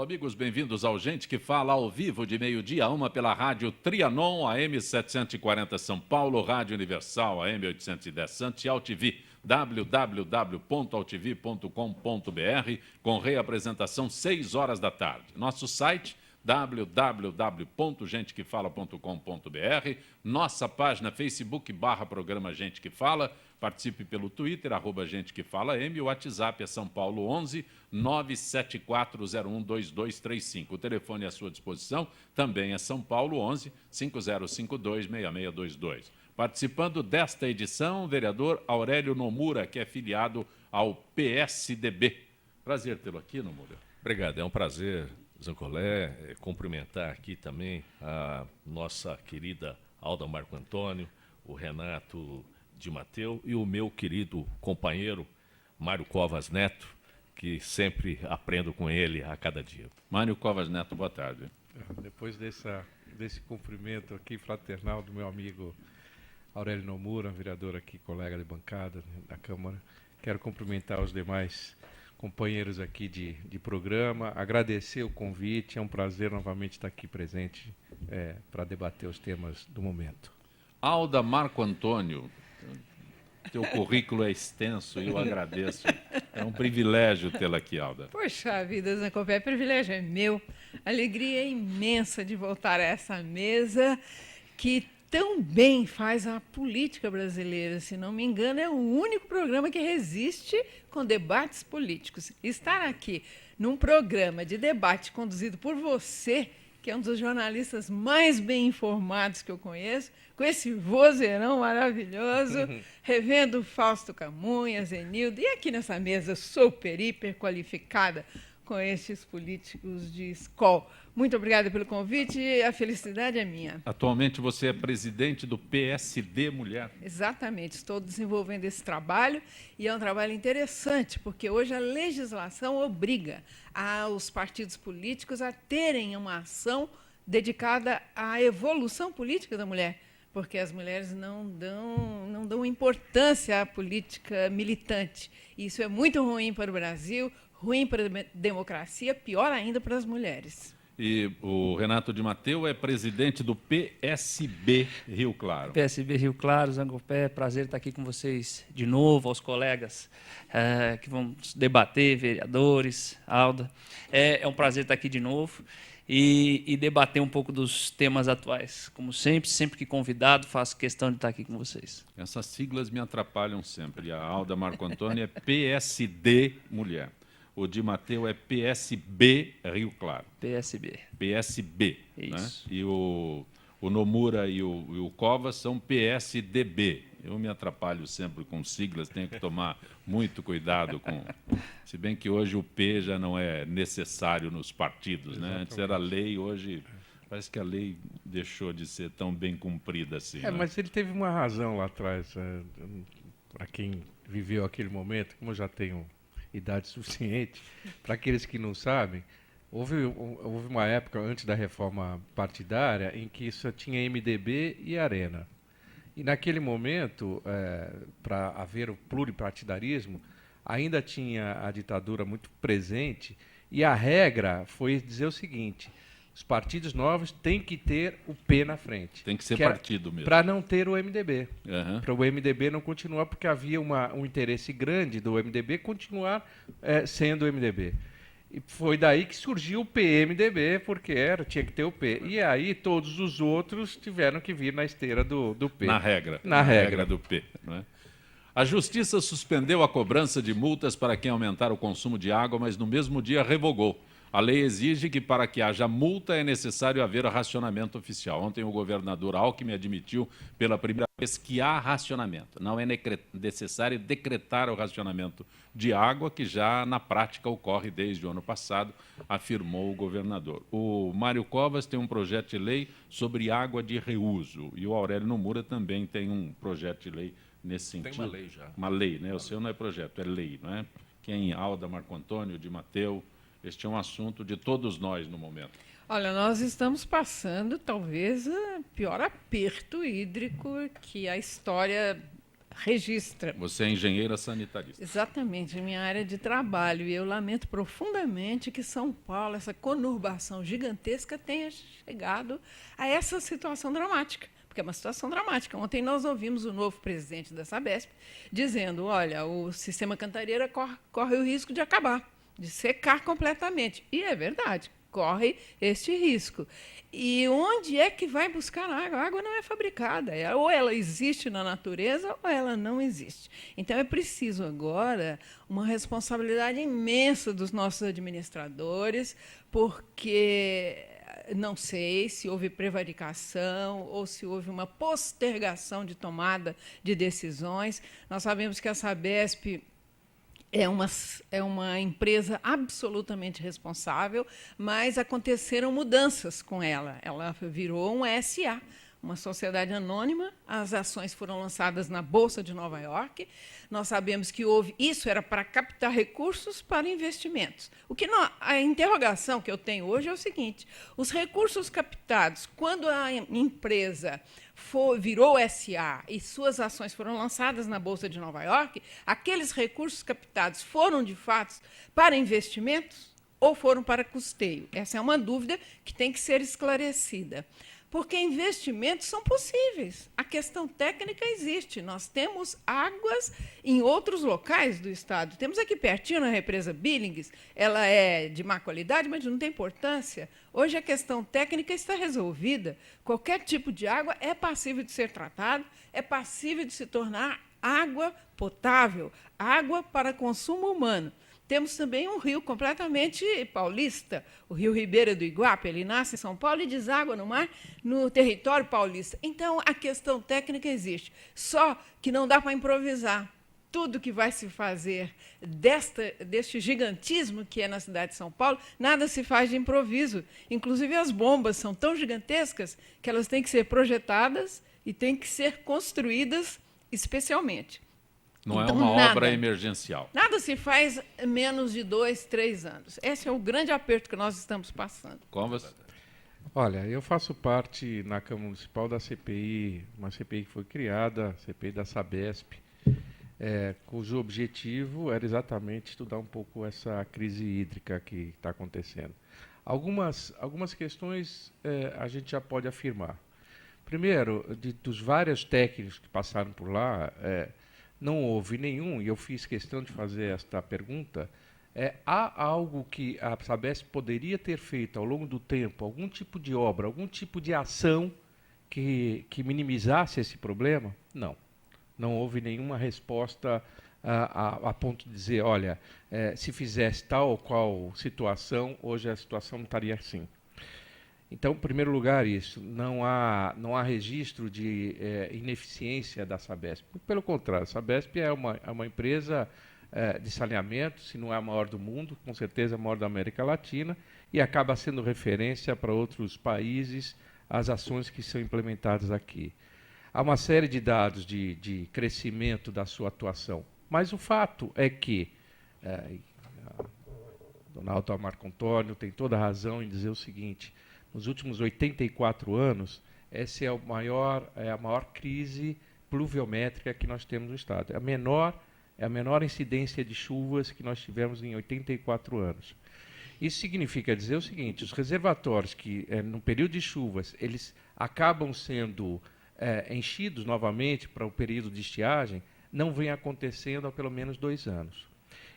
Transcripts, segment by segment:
amigos, bem-vindos ao Gente que Fala ao vivo de meio-dia a 1 pela rádio Trianon, AM 740 São Paulo, Rádio Universal, AM 810 Santos e AltV, www.altv.com.br, com reapresentação 6 horas da tarde. Nosso site www.gentequefala.com.br, nossa página Facebook/programa Gente que Fala, participe pelo Twitter, @Gente que Fala M, o WhatsApp é São Paulo 11 974012235. O telefone à sua disposição também é São Paulo 11 50526622. Participando desta edição, o vereador Aurélio Nomura, que é filiado ao PSDB. Prazer tê-lo aqui, Nomura. Obrigado, é um prazer, Zancolé, cumprimentar aqui também a nossa querida Alda Marco Antônio, o Renato de Mateu e o meu querido companheiro Mário Covas Neto, que sempre aprendo com ele a cada dia. Mário Covas Neto, boa tarde. Depois desse cumprimento aqui fraternal do meu amigo Aurélio Nomura, vereador aqui, colega de bancada da Câmara, quero cumprimentar os demais companheiros aqui de programa, agradecer o convite, é um prazer novamente estar aqui presente para debater os temas do momento. Alda Marco Antônio, teu currículo é extenso e eu agradeço. É um privilégio tê-la aqui, Alda. Poxa vida, Zancopé, privilégio é meu. Alegria imensa de voltar a essa mesa que tão bem faz a política brasileira. Se não me engano, é o único programa que resiste com debates políticos. Estar aqui num programa de debate conduzido por você, que é um dos jornalistas mais bem informados que eu conheço, com esse vozeirão maravilhoso, revendo Fausto Camunha, Zenildo, e aqui nessa mesa super, hiper qualificada com estes políticos de escola. Muito obrigada pelo convite e a felicidade é minha. Atualmente você é presidente do PSD Mulher. Exatamente, estou desenvolvendo esse trabalho e é um trabalho interessante, porque hoje a legislação obriga os partidos políticos a terem uma ação dedicada à evolução política da mulher, porque as mulheres não dão importância à política militante. Isso é muito ruim para o Brasil, ruim para a democracia, pior ainda para as mulheres. E o Renato de Mateu é presidente do PSB Rio Claro. PSB Rio Claro, Zancopé, prazer estar aqui com vocês de novo, aos colegas que vamos debater, vereadores, Alda. É um prazer estar aqui de novo e debater um pouco dos temas atuais. Como sempre que convidado, faço questão de estar aqui com vocês. Essas siglas me atrapalham sempre. A Alda Marco Antônio é PSD Mulher. O de Mateu é PSB Rio Claro. PSB. PSB. Isso. Né? E o Nomura e o Covas são PSDB. Eu me atrapalho sempre com siglas, tenho que tomar muito cuidado com... Se bem que hoje o P já não é necessário nos partidos, né? Antes era lei, hoje parece que a lei deixou de ser tão bem cumprida assim. Né? Mas ele teve uma razão lá atrás, para quem viveu aquele momento, como eu já tenho idade suficiente, para aqueles que não sabem, houve uma época antes da reforma partidária em que só tinha MDB e Arena. E naquele momento, para haver o pluripartidarismo, ainda tinha a ditadura muito presente e a regra foi dizer o seguinte: os partidos novos têm que ter o P na frente. Tem que ser partido mesmo. Para não ter o MDB. Uhum. Para o MDB não continuar, porque havia um interesse grande do MDB continuar sendo o MDB. E foi daí que surgiu o PMDB, porque tinha que ter o P. E aí todos os outros tiveram que vir na esteira do P. Na regra. Na regra do P. Não é? A Justiça suspendeu a cobrança de multas para quem aumentar o consumo de água, mas no mesmo dia revogou. A lei exige que, para que haja multa, é necessário haver racionamento oficial. Ontem, o governador Alckmin admitiu pela primeira vez que há racionamento. Não é necessário decretar o racionamento de água, que já na prática ocorre desde o ano passado, afirmou o governador. O Mário Covas tem um projeto de lei sobre água de reuso e o Aurélio Nomura também tem um projeto de lei nesse sentido. Tem uma lei já. Uma lei, né? O seu não é projeto, é lei, não é? Quem? Alda Marco Antônio, de Mateu. Este é um assunto de todos nós no momento. Olha, nós estamos passando talvez o pior aperto hídrico que a história registra. Você é engenheira sanitarista. Exatamente, minha área de trabalho. E eu lamento profundamente que São Paulo, essa conurbação gigantesca, tenha chegado a essa situação dramática. Porque é uma situação dramática. Ontem nós ouvimos o novo presidente da Sabesp dizendo, olha, o sistema Cantareira corre o risco de acabar, de secar completamente. E é verdade, corre este risco. E onde é que vai buscar água? A água não é fabricada. Ou ela existe na natureza ou ela não existe. Então, é preciso agora uma responsabilidade imensa dos nossos administradores, porque não sei se houve prevaricação ou se houve uma postergação de tomada de decisões. Nós sabemos que a Sabesp é uma empresa absolutamente responsável, mas aconteceram mudanças com ela. Ela virou um SA, uma sociedade anônima. As ações foram lançadas na Bolsa de Nova York. Nós sabemos que isso era para captar recursos para investimentos. A interrogação que eu tenho hoje é o seguinte: os recursos captados, quando a empresa virou SA e suas ações foram lançadas na Bolsa de Nova York, aqueles recursos captados foram, de fato, para investimentos ou foram para custeio? Essa é uma dúvida que tem que ser esclarecida. Porque investimentos são possíveis. A questão técnica existe. Nós temos águas em outros locais do Estado. Temos aqui pertinho, na represa Billings, ela é de má qualidade, mas não tem importância. Hoje a questão técnica está resolvida. Qualquer tipo de água é passível de ser tratado, é passível de se tornar água potável, água para consumo humano. Temos também um rio completamente paulista, o Rio Ribeira do Iguape. Ele nasce em São Paulo e deságua no mar, no território paulista. Então, a questão técnica existe, só que não dá para improvisar. Tudo que vai se fazer deste gigantismo que é na cidade de São Paulo, nada se faz de improviso. Inclusive, as bombas são tão gigantescas que elas têm que ser projetadas e têm que ser construídas especialmente. Não então, é uma nada, obra emergencial. Nada se faz em menos de 2, 3 anos. Esse é o grande aperto que nós estamos passando. Covas? Olha, eu faço parte na Câmara Municipal da CPI, uma CPI que foi criada, a CPI da Sabesp, cujo objetivo era exatamente estudar um pouco essa crise hídrica que está acontecendo. Algumas questões a gente já pode afirmar. Primeiro, dos vários técnicos que passaram por lá, não houve nenhum, e eu fiz questão de fazer esta pergunta, há algo que a Sabesp poderia ter feito ao longo do tempo, algum tipo de obra, algum tipo de ação que minimizasse esse problema? Não. Não houve nenhuma resposta a ponto de dizer, olha, se fizesse tal ou qual situação, hoje a situação não estaria assim. Então, em primeiro lugar, isso. Não há registro de ineficiência da Sabesp. Pelo contrário, a Sabesp é uma empresa de saneamento, se não é a maior do mundo, com certeza a maior da América Latina, e acaba sendo referência para outros países as ações que são implementadas aqui. Há uma série de dados de crescimento da sua atuação, mas o fato é que Dona Alta Marco Antônio tem toda a razão em dizer o seguinte: nos últimos 84 anos, essa é a maior crise pluviométrica que nós temos no Estado. É a menor incidência de chuvas que nós tivemos em 84 anos. Isso significa dizer o seguinte: os reservatórios que, no período de chuvas, eles acabam sendo enchidos novamente para o período de estiagem, não vem acontecendo há pelo menos 2 anos.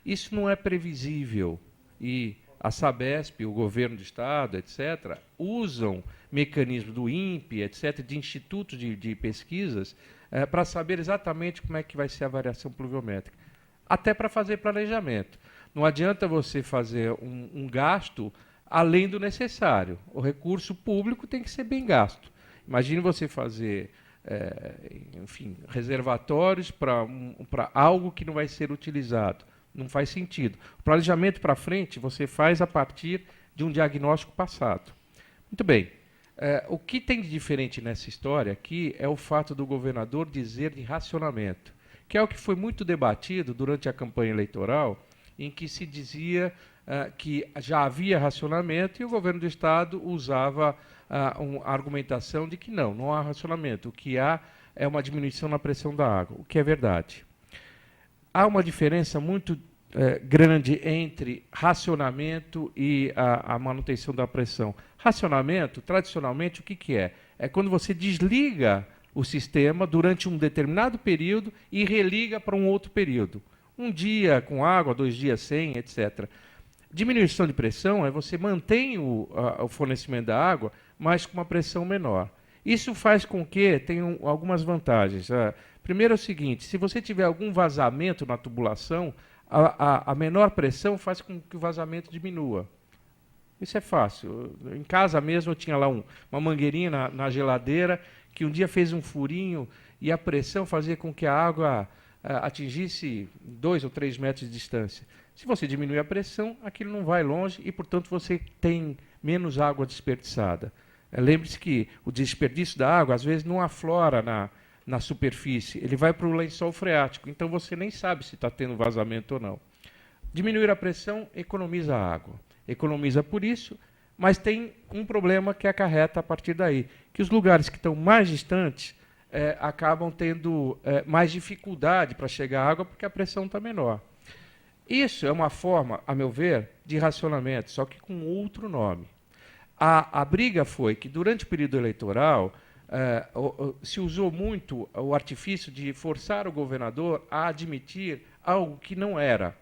Isso não é previsível e a Sabesp, o governo do Estado, etc., usam mecanismos do INPE, etc., de institutos de pesquisas, para saber exatamente como é que vai ser a variação pluviométrica, até para fazer planejamento. Não adianta você fazer um gasto além do necessário. O recurso público tem que ser bem gasto. Imagine você fazer, reservatórios para algo que não vai ser utilizado. Não faz sentido. O planejamento para frente você faz a partir de um diagnóstico passado. Muito bem. O que tem de diferente nessa história aqui é o fato do governador dizer de racionamento, que é o que foi muito debatido durante a campanha eleitoral, em que se dizia que já havia racionamento e o governo do Estado usava a argumentação de que não há racionamento. O que há é uma diminuição na pressão da água, o que é verdade. Há uma diferença muito grande entre racionamento e a manutenção da pressão. Racionamento, tradicionalmente, o que é? É quando você desliga o sistema durante um determinado período e religa para um outro período. Um dia com água, 2 dias sem, etc. Diminuição de pressão é você mantém o fornecimento da água, mas com uma pressão menor. Isso faz com que tenham algumas vantagens. Primeiro é o seguinte, se você tiver algum vazamento na tubulação, a menor pressão faz com que o vazamento diminua. Isso é fácil. Em casa mesmo eu tinha lá uma mangueirinha na geladeira que um dia fez um furinho e a pressão fazia com que a água atingisse 2 ou 3 metros de distância. Se você diminuir a pressão, aquilo não vai longe e, portanto, você tem menos água desperdiçada. Lembre-se que o desperdício da água, às vezes, não aflora na superfície, ele vai para o lençol freático, então você nem sabe se está tendo vazamento ou não. Diminuir a pressão economiza água. Economiza por isso, mas tem um problema que acarreta a partir daí, que os lugares que estão mais distantes acabam tendo mais dificuldade para chegar à água porque a pressão está menor. Isso é uma forma, a meu ver, de racionamento, só que com outro nome. A briga foi que, durante o período eleitoral, se usou muito o artifício de forçar o governador a admitir algo que não era,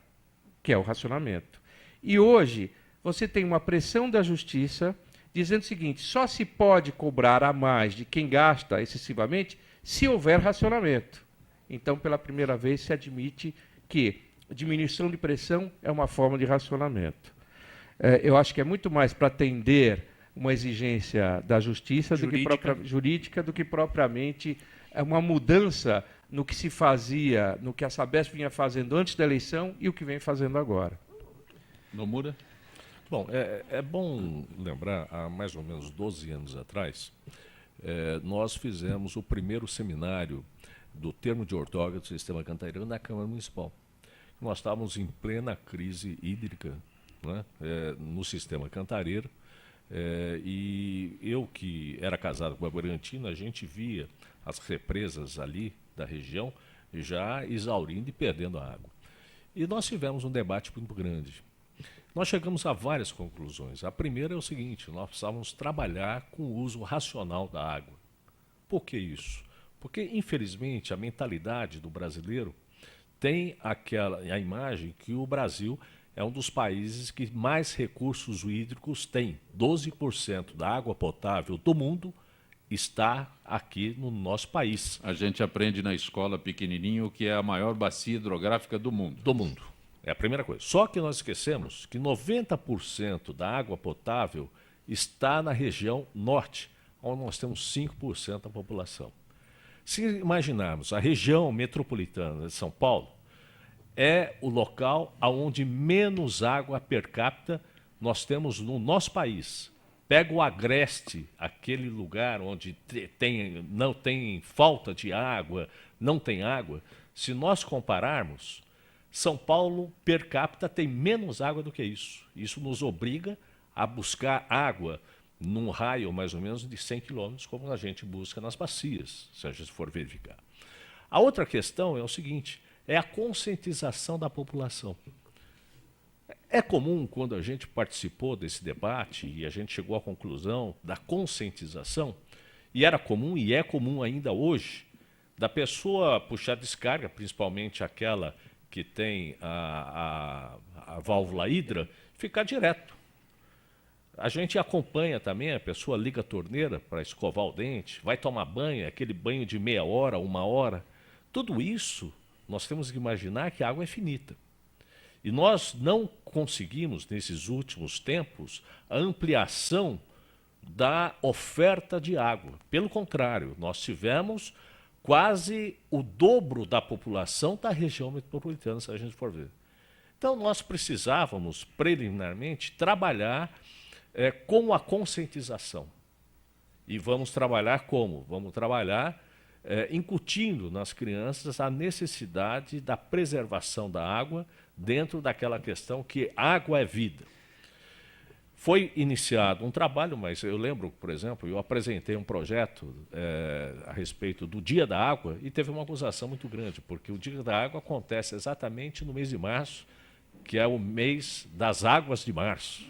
que é o racionamento. E hoje você tem uma pressão da justiça dizendo o seguinte, só se pode cobrar a mais de quem gasta excessivamente se houver racionamento. Então, pela primeira vez, se admite que diminuição de pressão é uma forma de racionamento. Eu acho que é muito mais para atender uma exigência da justiça jurídica do que propriamente uma mudança no que se fazia, no que a Sabesp vinha fazendo antes da eleição e o que vem fazendo agora. Nomura? Bom, é bom lembrar, há mais ou menos 12 anos atrás, nós fizemos o primeiro seminário do termo de ortoga do sistema cantareiro na Câmara Municipal. Nós estávamos em plena crise hídrica, né, no sistema cantareiro, e eu, que era casado com a Bragantino, a gente via as represas ali da região já exaurindo e perdendo a água. E nós tivemos um debate muito grande. Nós chegamos a várias conclusões. A primeira é o seguinte, nós precisávamos trabalhar com o uso racional da água. Por que isso? Porque, infelizmente, a mentalidade do brasileiro tem a imagem que o Brasil é um dos países que mais recursos hídricos tem. 12% da água potável do mundo está aqui no nosso país. A gente aprende na escola pequenininho que é a maior bacia hidrográfica do mundo. Do mundo. É a primeira coisa. Só que nós esquecemos que 90% da água potável está na região norte, onde nós temos 5% da população. Se imaginarmos a região metropolitana de São Paulo, é o local onde menos água per capita nós temos no nosso país. Pega o Agreste, aquele lugar onde não tem falta de água, não tem água. Se nós compararmos, São Paulo, per capita, tem menos água do que isso. Isso nos obriga a buscar água num raio mais ou menos de 100 quilômetros, como a gente busca nas bacias, se a gente for verificar. A outra questão é o seguinte, é a conscientização da população. É comum, quando a gente participou desse debate e a gente chegou à conclusão da conscientização, e era comum e é comum ainda hoje, da pessoa puxar descarga, principalmente aquela que tem a válvula hidra, ficar direto. A gente acompanha também, a pessoa liga a torneira para escovar o dente, vai tomar banho, aquele banho de meia hora, 1 hora. Tudo isso, nós temos que imaginar que a água é finita. E nós não conseguimos, nesses últimos tempos, a ampliação da oferta de água. Pelo contrário, nós tivemos quase o dobro da população da região metropolitana, se a gente for ver. Então, nós precisávamos, preliminarmente, trabalhar com a conscientização. E vamos trabalhar como? Vamos trabalhar incutindo nas crianças a necessidade da preservação da água dentro daquela questão que água é vida. Foi iniciado um trabalho, mas eu lembro, por exemplo, eu apresentei um projeto a respeito do Dia da Água e teve uma acusação muito grande, porque o Dia da Água acontece exatamente no mês de março, que é o mês das águas de março.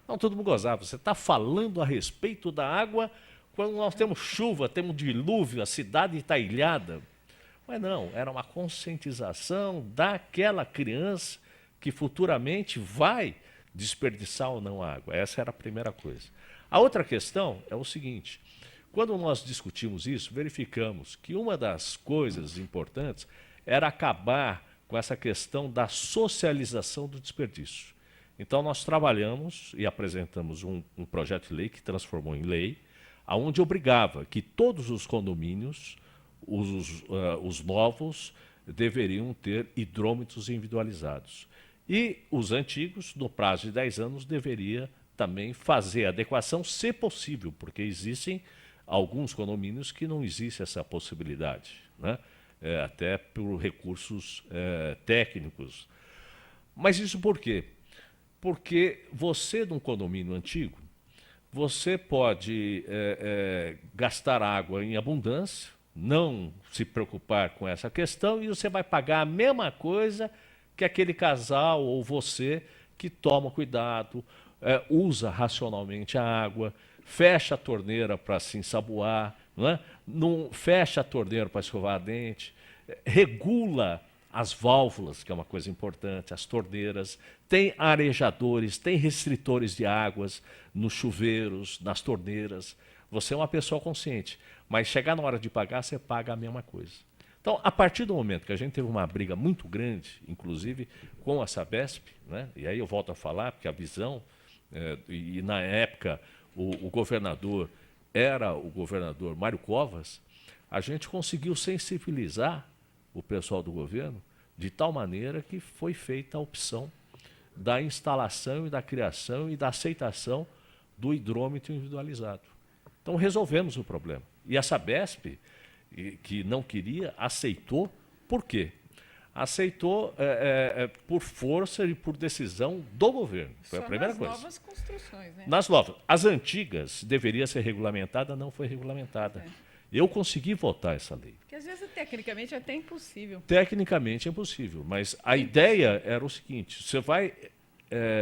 Então, todo mundo gozava. Você está falando a respeito da água quando nós temos chuva, temos dilúvio, a cidade está ilhada. Mas não, era uma conscientização daquela criança que futuramente vai desperdiçar ou não água. Essa era a primeira coisa. A outra questão é o seguinte: quando nós discutimos isso, verificamos que uma das coisas importantes era acabar com essa questão da socialização do desperdício. Então, nós trabalhamos e apresentamos um projeto de lei que transformou em lei, onde obrigava que todos os condomínios, os novos, deveriam ter hidrômetros individualizados. E os antigos, no prazo de 10 anos, deveria também fazer adequação, se possível, porque existem alguns condomínios que não existe essa possibilidade, né? Até por recursos técnicos. Mas isso por quê? Porque você, num condomínio antigo, você pode gastar água em abundância, não se preocupar com essa questão, e você vai pagar a mesma coisa que aquele casal ou você que toma cuidado, usa racionalmente a água, fecha a torneira para se ensaboar, não fecha a torneira para escovar a dente, regula as válvulas, que é uma coisa importante, as torneiras, tem arejadores, tem restritores de águas nos chuveiros, nas torneiras. Você é uma pessoa consciente, mas chegar na hora de pagar, você paga a mesma coisa. Então, a partir do momento que a gente teve uma briga muito grande, inclusive com a Sabesp, né? E aí eu volto a falar, porque a visão, e na época o governador era o governador Mário Covas, a gente conseguiu sensibilizar o pessoal do governo de tal maneira que foi feita a opção da instalação e da criação e da aceitação do hidrômetro individualizado. Então, resolvemos o problema. E a Sabesp, que não queria, aceitou. Por quê? Aceitou por força e por decisão do governo. Foi a primeira coisa. Nas novas construções, né? Nas novas. As antigas deveria ser regulamentada, não foi regulamentada. Eu consegui votar essa lei. Porque às vezes, tecnicamente, é até impossível. Tecnicamente é impossível, mas a ideia era o seguinte: você vai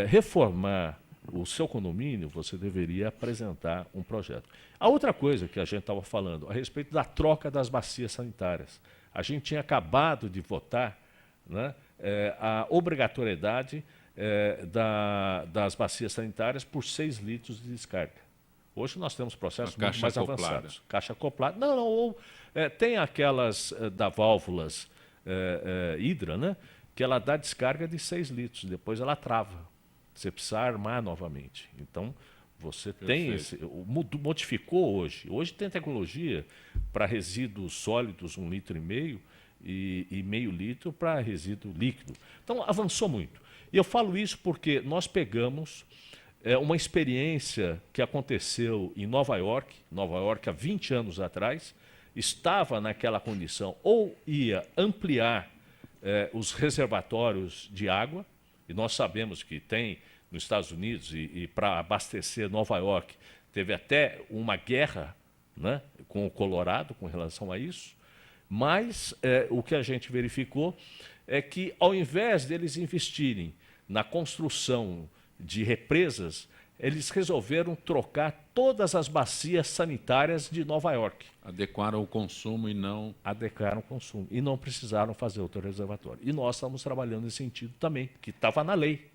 reformar o seu condomínio, você deveria apresentar um projeto. A outra coisa que a gente estava falando, a respeito da troca das bacias sanitárias. A gente tinha acabado de votar, né, a obrigatoriedade das bacias sanitárias por 6 litros de descarga. Hoje nós temos processos muito mais avançados. Caixa acoplada. Não, tem aquelas da válvulas hidra, né, que ela dá descarga de 6 litros, depois ela trava. Você precisa armar novamente. Então, você tem modificou hoje. Hoje tem tecnologia para resíduos sólidos 1,5 litro e meio litro para resíduo líquido. Então, avançou muito. E eu falo isso porque nós pegamos uma experiência que aconteceu em Nova York há 20 anos atrás, estava naquela condição, ou ia ampliar os reservatórios de água, e nós sabemos que tem nos Estados Unidos, e para abastecer Nova York, teve até uma guerra, né, com o Colorado com relação a isso, mas o que a gente verificou é que, ao invés deles investirem na construção de represas, eles resolveram trocar todas as bacias sanitárias de Nova York. Adequaram o consumo e não... Adequaram o consumo. E não precisaram fazer outro reservatório. E nós estamos trabalhando nesse sentido também, que estava na lei.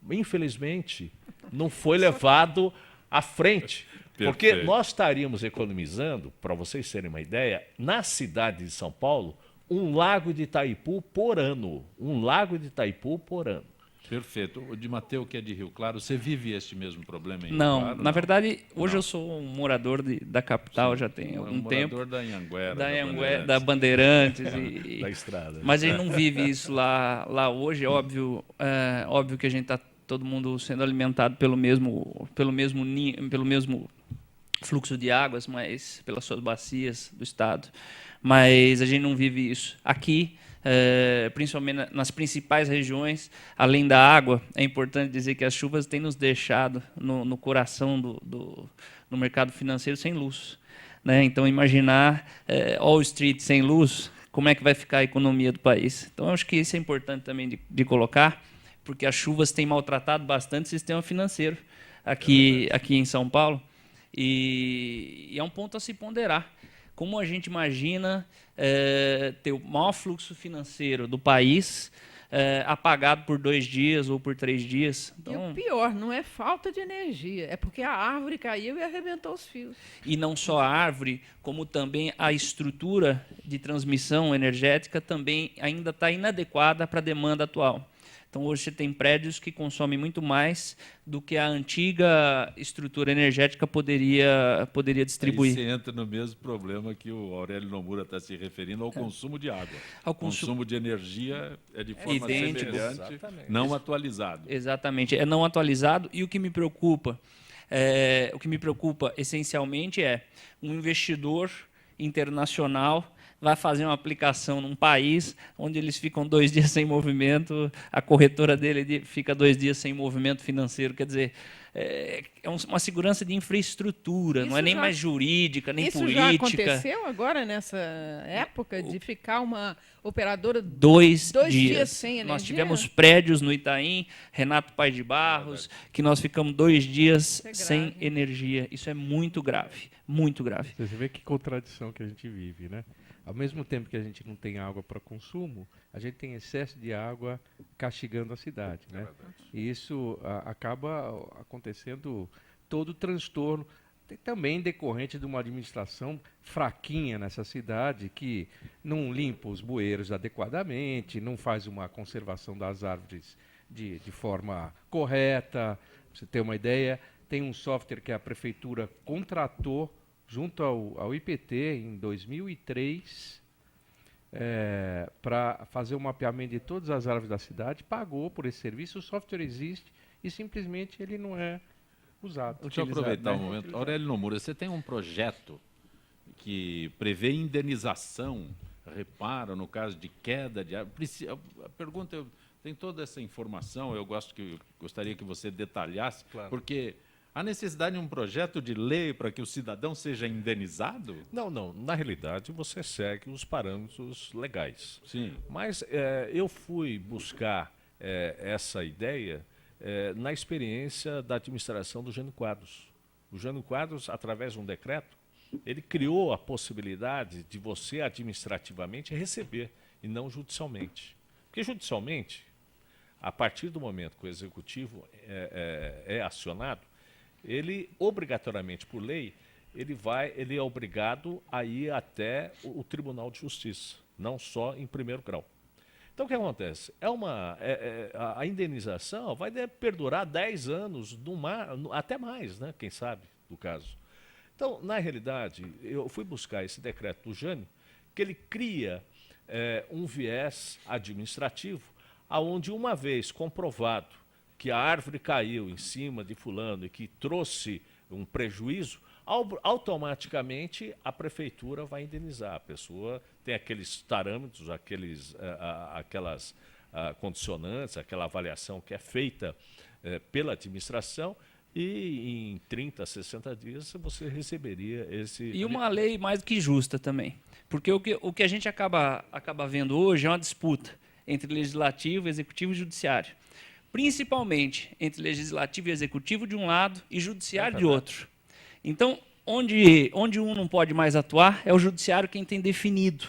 Infelizmente, não foi levado à frente. Porque nós estaríamos economizando, para vocês terem uma ideia, na cidade de São Paulo, um lago de Itaipu por ano. Um lago de Itaipu por ano. Perfeito. O de Mateu, que é de Rio Claro, você vive este mesmo problema em Rio Não, Claro? na verdade, hoje eu sou um morador da capital, já tem algum tempo. Morador da Anhanguera. Da Bandeirantes. Da estrada. Mas a gente não vive isso lá hoje. Óbvio que a gente está todo mundo sendo alimentado pelo mesmo fluxo de águas, mas pelas suas bacias do estado. Mas a gente não vive isso. Aqui, principalmente nas principais regiões. Além da água, é importante dizer que as chuvas têm nos deixado no coração do mercado financeiro sem luz, né? Então, imaginar Wall Street sem luz, como é que vai ficar a economia do país? Então, eu acho que isso é importante também de colocar, porque as chuvas têm maltratado bastante o sistema financeiro aqui em São Paulo, e é um ponto a se ponderar. Como a gente imagina ter o maior fluxo financeiro do país apagado por 2 dias ou por 3 dias? E o pior, não é falta de energia, é porque a árvore caiu e arrebentou os fios. E não só a árvore, como também a estrutura de transmissão energética também ainda está inadequada para a demanda atual. Então, hoje você tem prédios que consomem muito mais do que a antiga estrutura energética poderia distribuir. Aí você entra no mesmo problema que o Aurélio Nomura está se referindo ao consumo de água. O consumo de energia é de forma idêntico, semelhante, exatamente. não atualizado. Exatamente, é não atualizado. E o que me preocupa, essencialmente é um investidor internacional vai fazer uma aplicação num país onde eles ficam 2 dias sem movimento, a corretora dele fica 2 dias sem movimento financeiro. Quer dizer, é uma segurança de infraestrutura, não é nem mais jurídica, nem política. Isso já aconteceu agora, nessa época, de ficar uma operadora 2 dias sem energia? Nós tivemos prédios no Itaim, Renato Paes de Barros, que nós ficamos 2 dias sem energia. Isso é muito grave, muito grave. Você vê que contradição que a gente vive, né? Ao mesmo tempo que a gente não tem água para consumo, a gente tem excesso de água castigando a cidade, né? E isso acaba acontecendo todo o transtorno, também decorrente de uma administração fraquinha nessa cidade, que não limpa os bueiros adequadamente, não faz uma conservação das árvores de forma correta. Pra você ter uma ideia, tem um software que a prefeitura contratou junto ao IPT em 2003 para fazer o mapeamento de todas as árvores da cidade, pagou por esse serviço, o software existe e simplesmente ele não é usado. Deixa eu aproveitar um momento. Aurélio Nomura, você tem um projeto que prevê indenização, reparo no caso de queda de árvore. A pergunta, tem toda essa informação, eu gostaria que você detalhasse, Claro. Porque há necessidade de um projeto de lei para que o cidadão seja indenizado? Não. Na realidade, você segue os parâmetros legais. Sim. Mas eu fui buscar essa ideia na experiência da administração do Jânio Quadros. O Jânio Quadros, através de um decreto, ele criou a possibilidade de você administrativamente receber e não judicialmente. Porque judicialmente, a partir do momento que o executivo é acionado, ele obrigatoriamente, por lei, ele é obrigado a ir até o Tribunal de Justiça, não só em primeiro grau. Então, o que acontece? A indenização vai perdurar 10 anos, até mais, né? Quem sabe, do caso. Então, na realidade, eu fui buscar esse decreto do Jânio, que ele cria um viés administrativo, aonde uma vez comprovado que a árvore caiu em cima de fulano e que trouxe um prejuízo, automaticamente a prefeitura vai indenizar. A pessoa tem aqueles parâmetros, aquelas condicionantes, aquela avaliação que é feita pela administração, e em 30, 60 dias você receberia esse... E uma lei mais do que justa também. Porque o que a gente acaba vendo hoje é uma disputa entre legislativo, executivo e judiciário. Principalmente entre legislativo e executivo de um lado e judiciário de outro. Então, onde um não pode mais atuar, é o judiciário quem tem definido.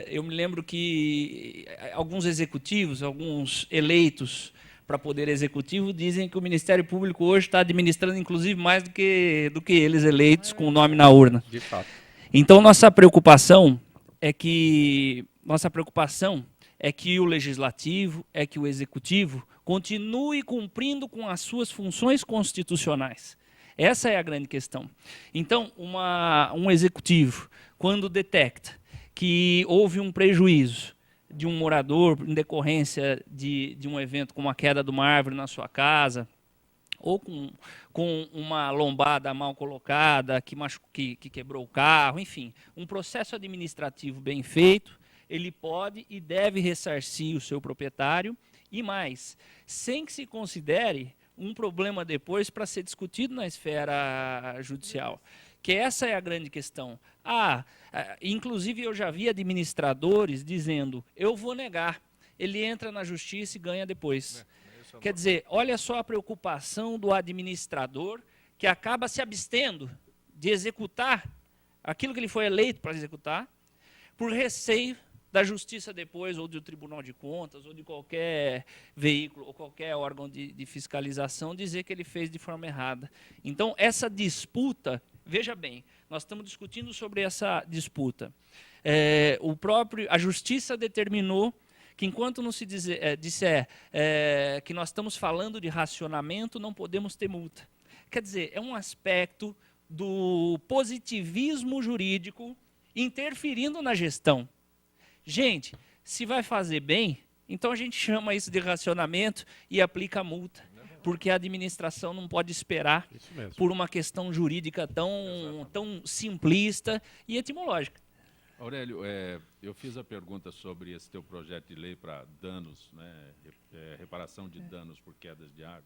Eu me lembro que alguns executivos, alguns eleitos para poder executivo, dizem que o Ministério Público hoje está administrando, inclusive, mais do que eles eleitos com o nome na urna. De fato. Então, nossa preocupação é que o legislativo, que o executivo continue cumprindo com as suas funções constitucionais. Essa é a grande questão. Então, um executivo, quando detecta que houve um prejuízo de um morador em decorrência de um evento como a queda de uma árvore na sua casa, ou com uma lombada mal colocada, que quebrou o carro, enfim, um processo administrativo bem feito, ele pode e deve ressarcir o seu proprietário, e mais, sem que se considere um problema depois para ser discutido na esfera judicial. Que essa é a grande questão. Inclusive eu já vi administradores dizendo, eu vou negar. Ele entra na justiça e ganha depois. Quer dizer, olha só a preocupação do administrador que acaba se abstendo de executar aquilo que ele foi eleito para executar, por receio da justiça depois, ou do Tribunal de Contas, ou de qualquer veículo, ou qualquer órgão de fiscalização, dizer que ele fez de forma errada. Então, essa disputa, veja bem, nós estamos discutindo sobre essa disputa. A justiça determinou que enquanto não se disser que nós estamos falando de racionamento, não podemos ter multa. Quer dizer, é um aspecto do positivismo jurídico interferindo na gestão. Gente, se vai fazer bem, então a gente chama isso de racionamento e aplica a multa. Porque a administração não pode esperar por uma questão jurídica tão simplista e etimológica. Aurélio, eu fiz a pergunta sobre esse teu projeto de lei para danos, né, reparação de danos por quedas de água,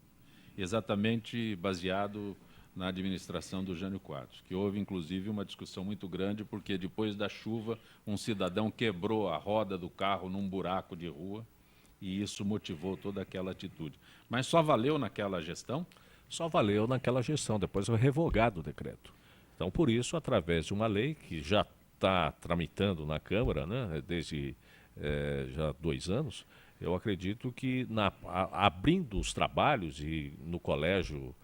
exatamente baseado na administração do Jânio Quadros, que houve, inclusive, uma discussão muito grande, porque depois da chuva, um cidadão quebrou a roda do carro num buraco de rua, e isso motivou toda aquela atitude. Mas só valeu naquela gestão? Só valeu naquela gestão, depois foi revogado o decreto. Então, por isso, através de uma lei que já está tramitando na Câmara, né, desde já 2 anos, eu acredito que abrindo os trabalhos e no colégio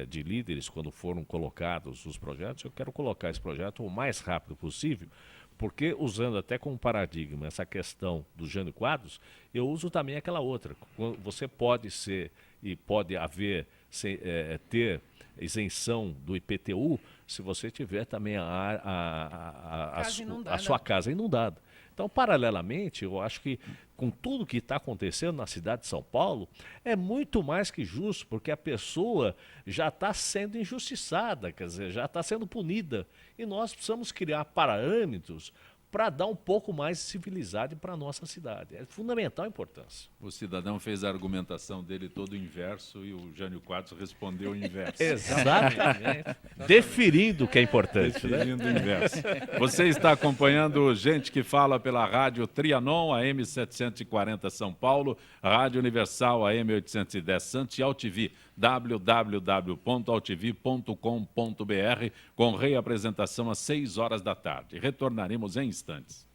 de líderes, quando foram colocados os projetos, eu quero colocar esse projeto o mais rápido possível, porque usando até como paradigma essa questão do Jânio Quadros, eu uso também aquela outra. Você pode ser e pode haver, ter isenção do IPTU se você tiver também a sua casa inundada. Então, paralelamente, eu acho que com tudo que está acontecendo na cidade de São Paulo, é muito mais que justo, porque a pessoa já está sendo injustiçada, quer dizer, já está sendo punida. E nós precisamos criar parâmetros para dar um pouco mais de civilidade para a nossa cidade. É de fundamental importância. O cidadão fez a argumentação dele todo inverso e o Jânio Quadros respondeu o inverso. Exatamente. Deferindo o que é importante. Deferindo o inverso. Você está acompanhando Gente que Fala pela Rádio Trianon, AM 740 São Paulo, Rádio Universal, AM 810 Santos e AltV, www.altv.com.br, com reapresentação às 6 horas da tarde. Retornaremos em instantes.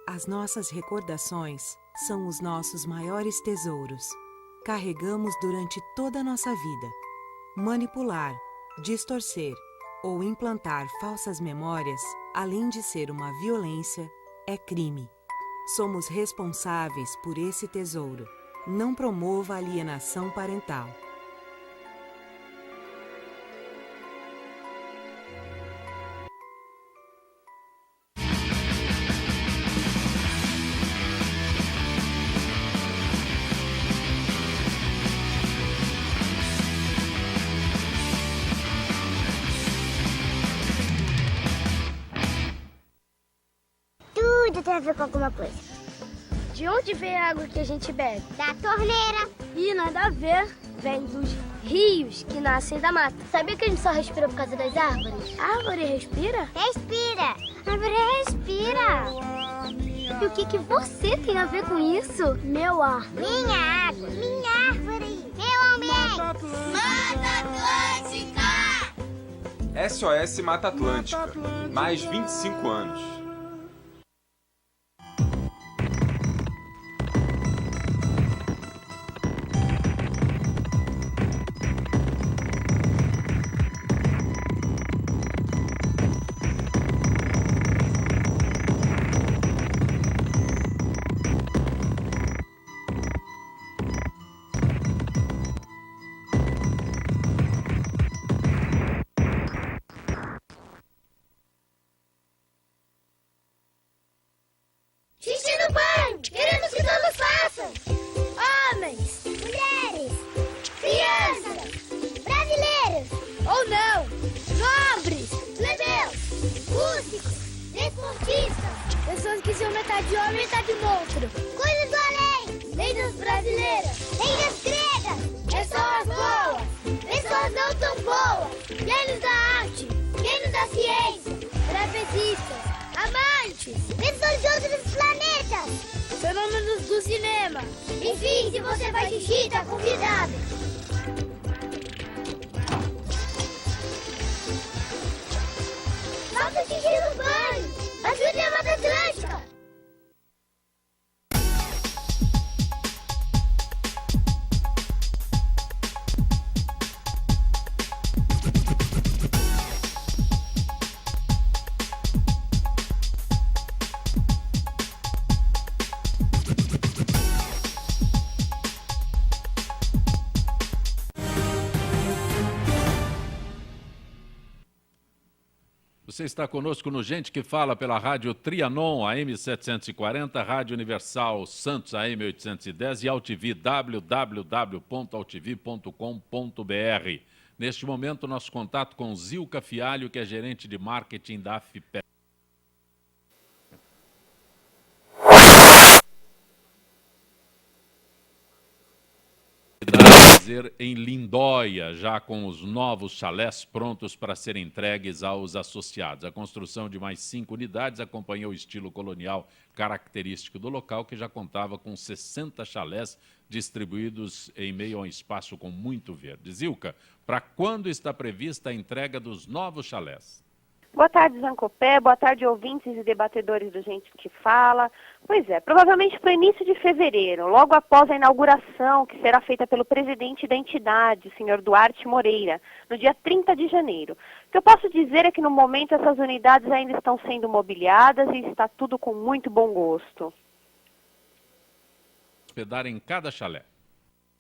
As nossas recordações são os nossos maiores tesouros. Carregamos durante toda a nossa vida. Manipular, distorcer ou implantar falsas memórias, além de ser uma violência, é crime. Somos responsáveis por esse tesouro. Não promova alienação parental. Tudo tem a ver com alguma coisa. De onde vem a água que a gente bebe? Da torneira. Ih, nada a ver. Vem dos rios que nascem da mata. Sabia que a gente só respira por causa das árvores? A árvore respira? Respira. A árvore respira. E o que você tem a ver com isso? Meu ar. Minha água. Minha árvore. Meu ambiente. Mata Atlântica! SOS Mata Atlântica. Mais 25 anos. Pessoas que são metade homem e metade monstro. Coisas do além. Lendas brasileiras. Lendas gregas. Pessoas boas. Pessoas não tão boas. Gênios da arte. Gênios da ciência. Trapezistas. Amantes. Pessoas de outros planetas. Fenômenos do cinema. Enfim, se você faz xixi, tá convidado. Faça xixi no banho. Ajude a Mata Atlântica. Você está conosco no Gente que Fala pela Rádio Trianon, AM 740, Rádio Universal Santos, AM 810 e AltV, www.altv.com.br. Neste momento, nosso contato com Zilka Fialho, que é gerente de marketing da FIPESP. Em Lindóia, já com os novos chalés prontos para serem entregues aos associados. A construção de mais 5 unidades acompanhou o estilo colonial característico do local, que já contava com 60 chalés distribuídos em meio a um espaço com muito verde. Zilka, para quando está prevista a entrega dos novos chalés? Boa tarde, Zancopé. Boa tarde, ouvintes e debatedores do Gente que Fala. Pois é, provavelmente para o início de fevereiro, logo após a inauguração, que será feita pelo presidente da entidade, o senhor Duarte Moreira, no dia 30 de janeiro. O que eu posso dizer é que, no momento, essas unidades ainda estão sendo mobiliadas e está tudo com muito bom gosto. Hospedar em cada chalé.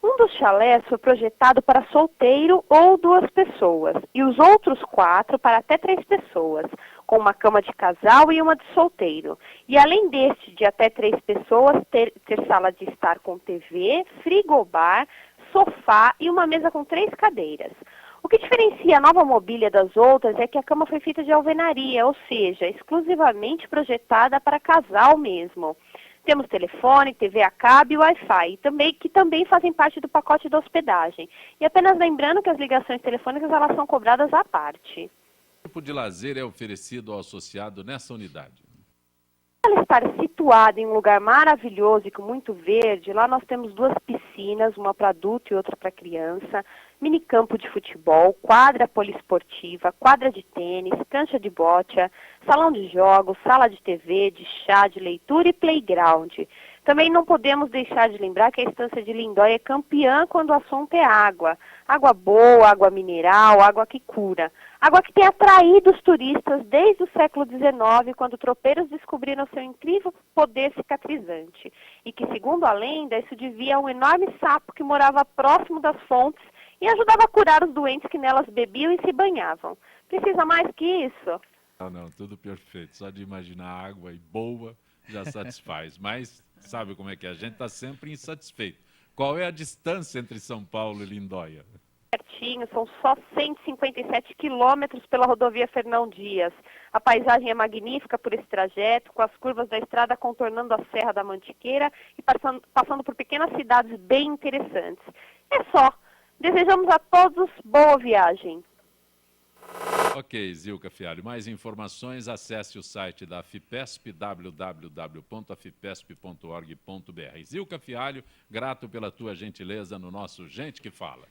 Um dos chalés foi projetado para solteiro ou 2 pessoas, e os outros 4 para até 3 pessoas, com uma cama de casal e uma de solteiro. E além deste de até 3 pessoas, ter sala de estar com TV, frigobar, sofá e uma mesa com 3 cadeiras. O que diferencia a nova mobília das outras é que a cama foi feita de alvenaria, ou seja, exclusivamente projetada para casal mesmo. Temos telefone, TV a cabo e Wi-Fi, que também fazem parte do pacote da hospedagem. E apenas lembrando que as ligações telefônicas elas são cobradas à parte. Que tipo de lazer é oferecido ao associado nessa unidade? Ela estar situada em um lugar maravilhoso e com muito verde, lá nós temos 2 piscinas, uma para adulto e outra para criança, minicampo de futebol, quadra poliesportiva, quadra de tênis, cancha de bocha, salão de jogos, sala de TV, de chá, de leitura e playground. Também não podemos deixar de lembrar que a estância de Lindóia é campeã quando o assunto é água. Água boa, água mineral, água que cura. Água que tem atraído os turistas desde o século XIX, quando tropeiros descobriram seu incrível poder cicatrizante. E que, segundo a lenda, isso devia a um enorme sapo que morava próximo das fontes e ajudava a curar os doentes que nelas bebiam e se banhavam. Precisa mais que isso? Não, tudo perfeito. Só de imaginar água e boa já satisfaz. Mas sabe como é que é? A gente está sempre insatisfeito. Qual é a distância entre São Paulo e Lindóia? Certinho, são só 157 quilômetros pela rodovia Fernão Dias. A paisagem é magnífica por esse trajeto, com as curvas da estrada contornando a Serra da Mantiqueira e passando por pequenas cidades bem interessantes. É só. Desejamos a todos boa viagem. Ok, Zilka Fialho. Mais informações, acesse o site da FIPESP, www.afipesp.org.br. Zilka Fialho, grato pela tua gentileza no nosso Gente que Fala.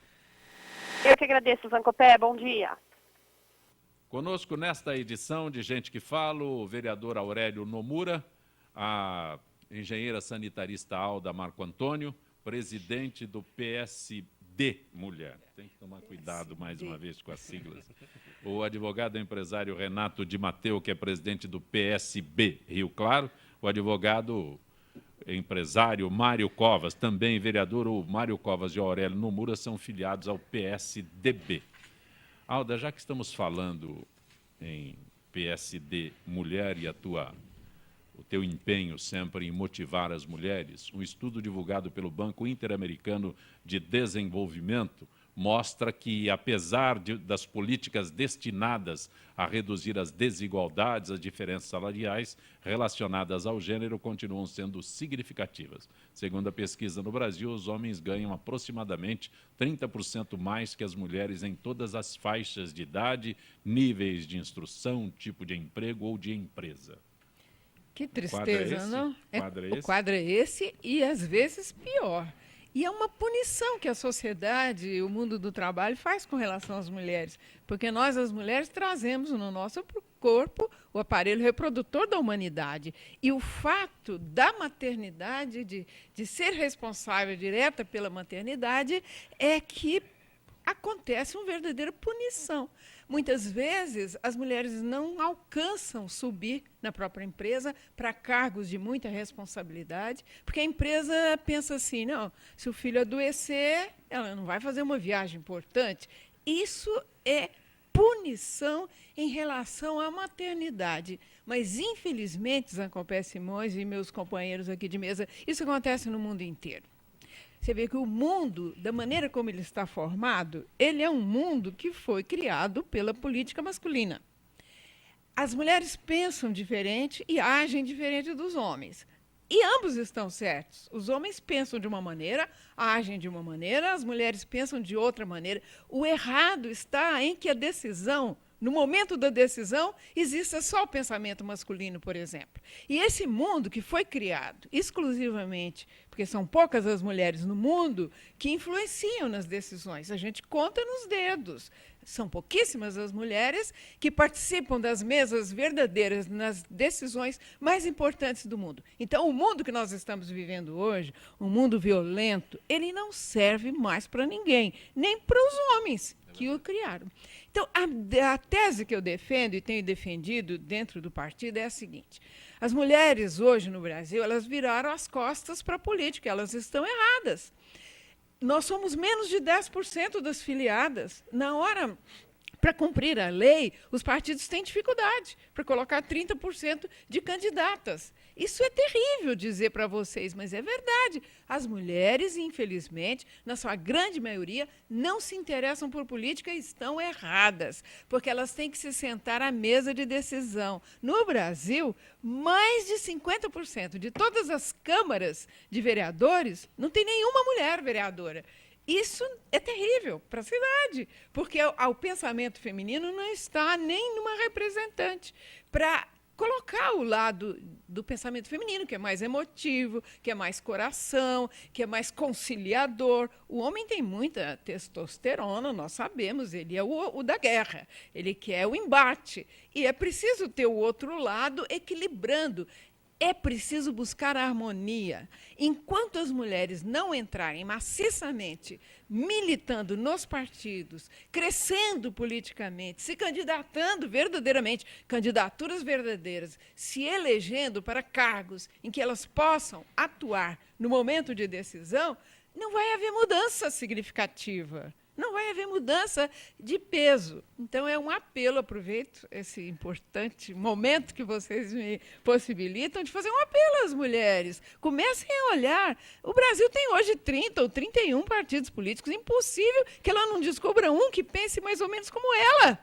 Eu que agradeço, Zancopé. Bom dia. Conosco nesta edição de Gente que Fala, o vereador Aurélio Nomura, a engenheira sanitarista Alda Marco Antônio, presidente do PSD Mulher. Tem que tomar cuidado mais uma vez com as siglas. O advogado empresário Renato Di Matteo, que é presidente do PSB Rio Claro. O advogado empresário Mário Covas, também vereador. O Mário Covas e o Aurélio Nomura são filiados ao PSDB. Alda, já que estamos falando em PSD Mulher e o teu empenho sempre em motivar as mulheres, um estudo divulgado pelo Banco Interamericano de Desenvolvimento mostra que, apesar das políticas destinadas a reduzir as desigualdades, as diferenças salariais relacionadas ao gênero continuam sendo significativas. Segundo a pesquisa no Brasil, os homens ganham aproximadamente 30% mais que as mulheres em todas as faixas de idade, níveis de instrução, tipo de emprego ou de empresa. Que tristeza, não? O quadro é esse e, às vezes, pior. E é uma punição que a sociedade, o mundo do trabalho faz com relação às mulheres, porque nós, as mulheres, trazemos no nosso corpo o aparelho reprodutor da humanidade. E o fato da maternidade, de ser responsável direta pela maternidade, é que acontece uma verdadeira punição. Muitas vezes, as mulheres não alcançam subir na própria empresa para cargos de muita responsabilidade, porque a empresa pensa assim, não, se o filho adoecer, ela não vai fazer uma viagem importante. Isso é punição em relação à maternidade. Mas, infelizmente, Zancopé Simões e meus companheiros aqui de mesa, isso acontece no mundo inteiro. Você vê que o mundo, da maneira como ele está formado, ele é um mundo que foi criado pela política masculina. As mulheres pensam diferente e agem diferente dos homens. E ambos estão certos. Os homens pensam de uma maneira, agem de uma maneira, as mulheres pensam de outra maneira. O errado está em que a decisão, no momento da decisão, exista só o pensamento masculino, por exemplo. E esse mundo que foi criado exclusivamente, porque são poucas as mulheres no mundo que influenciam nas decisões. A gente conta nos dedos. São pouquíssimas as mulheres que participam das mesas verdadeiras nas decisões mais importantes do mundo. Então, o mundo que nós estamos vivendo hoje, um mundo violento, ele não serve mais para ninguém, nem para os homens que o criaram. Então, a tese que eu defendo e tenho defendido dentro do partido é a seguinte: as mulheres hoje no Brasil, elas viraram as costas para a política, elas estão erradas. Nós somos menos de 10% das filiadas. Na hora, para cumprir a lei, os partidos têm dificuldade para colocar 30% de candidatas. Isso é terrível dizer para vocês, mas é verdade. As mulheres, infelizmente, na sua grande maioria, não se interessam por política e estão erradas, porque elas têm que se sentar à mesa de decisão. No Brasil, mais de 50% de todas as câmaras de vereadores não tem nenhuma mulher vereadora. Isso é terrível para a cidade, porque o pensamento feminino não está nem numa representante para colocar o lado do pensamento feminino, que é mais emotivo, que é mais coração, que é mais conciliador. O homem tem muita testosterona, nós sabemos, ele é o da guerra, ele quer o embate. E é preciso ter o outro lado equilibrando. É preciso buscar a harmonia. Enquanto as mulheres não entrarem maciçamente, militando nos partidos, crescendo politicamente, se candidatando verdadeiramente, candidaturas verdadeiras, se elegendo para cargos em que elas possam atuar no momento de decisão, não vai haver mudança significativa. Não vai haver mudança de peso. Então, é um apelo, aproveito esse importante momento que vocês me possibilitam, de fazer um apelo às mulheres. Comecem a olhar. O Brasil tem hoje 30 ou 31 partidos políticos. Impossível que ela não descubra um que pense mais ou menos como ela.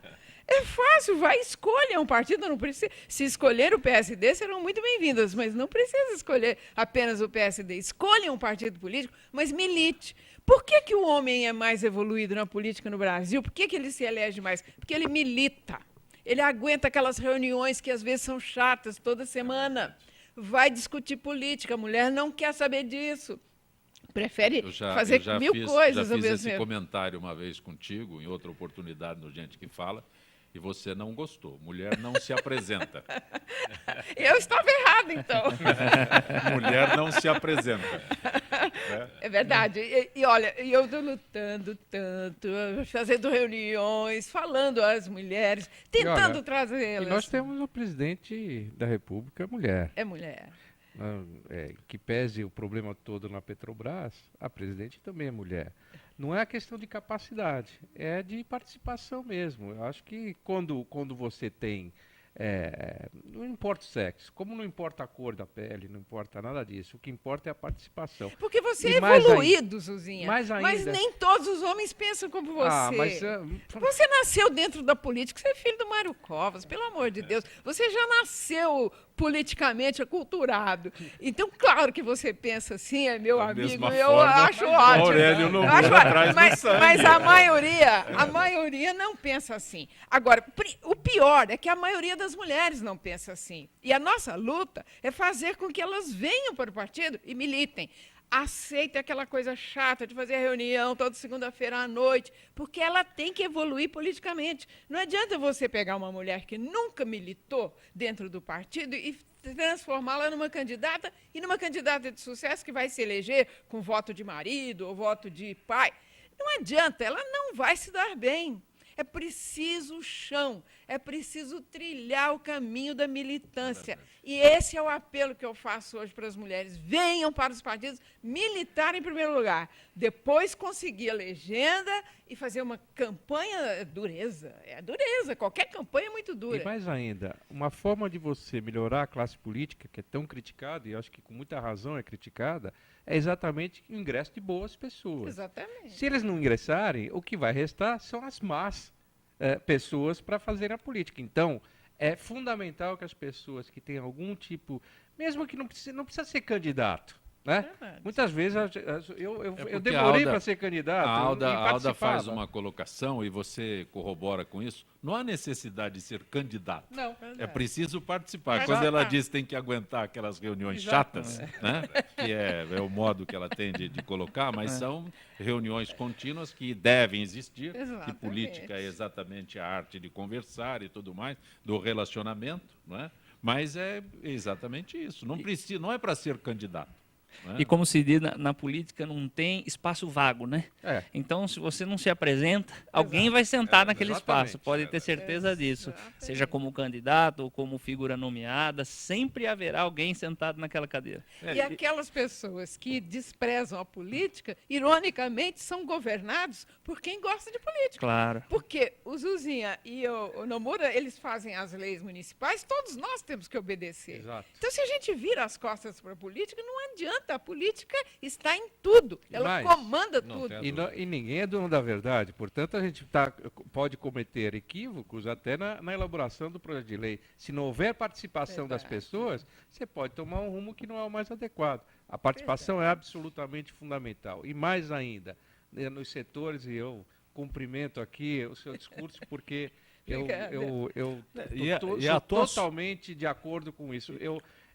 É fácil, vai, escolha um partido, não precisa. Se escolher o PSD, serão muito bem-vindas, mas não precisa escolher apenas o PSD. Escolha um partido político, mas milite. Por que o homem é mais evoluído na política no Brasil? Por que ele se elege mais? Porque ele milita. Ele aguenta aquelas reuniões que às vezes são chatas toda semana. Vai discutir política. A mulher não quer saber disso. Prefere fazer mil coisas. Já fiz esse comentário uma vez contigo, em outra oportunidade no Gente que Fala, e você não gostou. Mulher não se apresenta. Eu estava errado, então. Mulher não se apresenta. É verdade. E olha, eu estou lutando tanto, fazendo reuniões, falando às mulheres, tentando trazê-las. Nós temos uma presidente da República mulher. É mulher. Que pese o problema todo na Petrobras, a presidente também é mulher. Não é a questão de capacidade, é de participação mesmo. Eu acho que quando você tem não importa o sexo, como não importa a cor da pele, não importa nada disso. O que importa é a participação. Porque você E é mais evoluído, Zuzinha. mais Mas ainda- nem todos os homens pensam como você. Ah, mas Você nasceu dentro da política, você é filho do Mário Covas, pelo amor de Deus. Você já nasceu politicamente aculturado. Então, claro que você pensa assim, é meu Da amigo, mesma eu forma, acho ótimo. Aurélio Eu Nogueira acho- traz no mas, sangue. mas a maioria não pensa assim. Agora, o pior é que a maioria das mulheres não pensa assim. E a nossa luta é fazer com que elas venham para o partido e militem. Aceita aquela coisa chata de fazer reunião toda segunda-feira à noite, porque ela tem que evoluir politicamente. Não adianta você pegar uma mulher que nunca militou dentro do partido e transformá-la numa candidata e numa candidata de sucesso que vai se eleger com voto de marido ou voto de pai. Não adianta, ela não vai se dar bem. É preciso chão, é preciso trilhar o caminho da militância. E esse é o apelo que eu faço hoje para as mulheres. Venham para os partidos, militar em primeiro lugar. Depois conseguir a legenda e fazer uma campanha. Dureza, é dureza. Qualquer campanha é muito dura. E mais ainda, uma forma de você melhorar a classe política, que é tão criticada, e eu acho que com muita razão é criticada, é exatamente o ingresso de boas pessoas. Exatamente. Se eles não ingressarem, o que vai restar são as más pessoas para fazerem a política. Então, é fundamental que as pessoas que têm algum tipo, mesmo que não precisa ser candidato, né? Verdade. Muitas vezes eu porque demorei a Alda- para ser candidato. A Alda, e a Alda faz participava. uma colocação e você corrobora com isso. Não há necessidade de ser candidato. Não. É preciso participar. Mas Quando já ela tá. diz que tem que aguentar aquelas reuniões Exato. chatas, né? Que é o modo que ela tem de colocar, mas são reuniões contínuas que devem existir, que Exatamente. política é exatamente a arte de conversar e tudo mais, do relacionamento, não é? Mas é exatamente isso. Não precisa, não é para ser candidato. Não é? E como se diz na política, não tem espaço vago, né? É. Então, se você não se apresenta, alguém vai sentar naquele exatamente. espaço, pode ter certeza disso. Seja como candidato ou como figura nomeada, sempre haverá alguém sentado naquela cadeira. E aquelas pessoas que desprezam a política, ironicamente, são governados por quem gosta de política. Claro. Porque o Zuzinha e o Nomura, eles fazem as leis municipais, todos nós temos que obedecer. Exato. Então, se a gente vira as costas para a política, não adianta. A política está em tudo. E Ela mais, comanda não tudo. tem E ninguém é dono da verdade. Portanto, a gente pode cometer equívocos até na elaboração do projeto de lei. Se não houver participação das Verdade. pessoas, você pode tomar um rumo que não é o mais adequado. A participação é absolutamente fundamental. E mais ainda, nos setores, e eu cumprimento aqui o seu discurso, porque eu Obrigada. E a sou tua- totalmente de acordo com isso.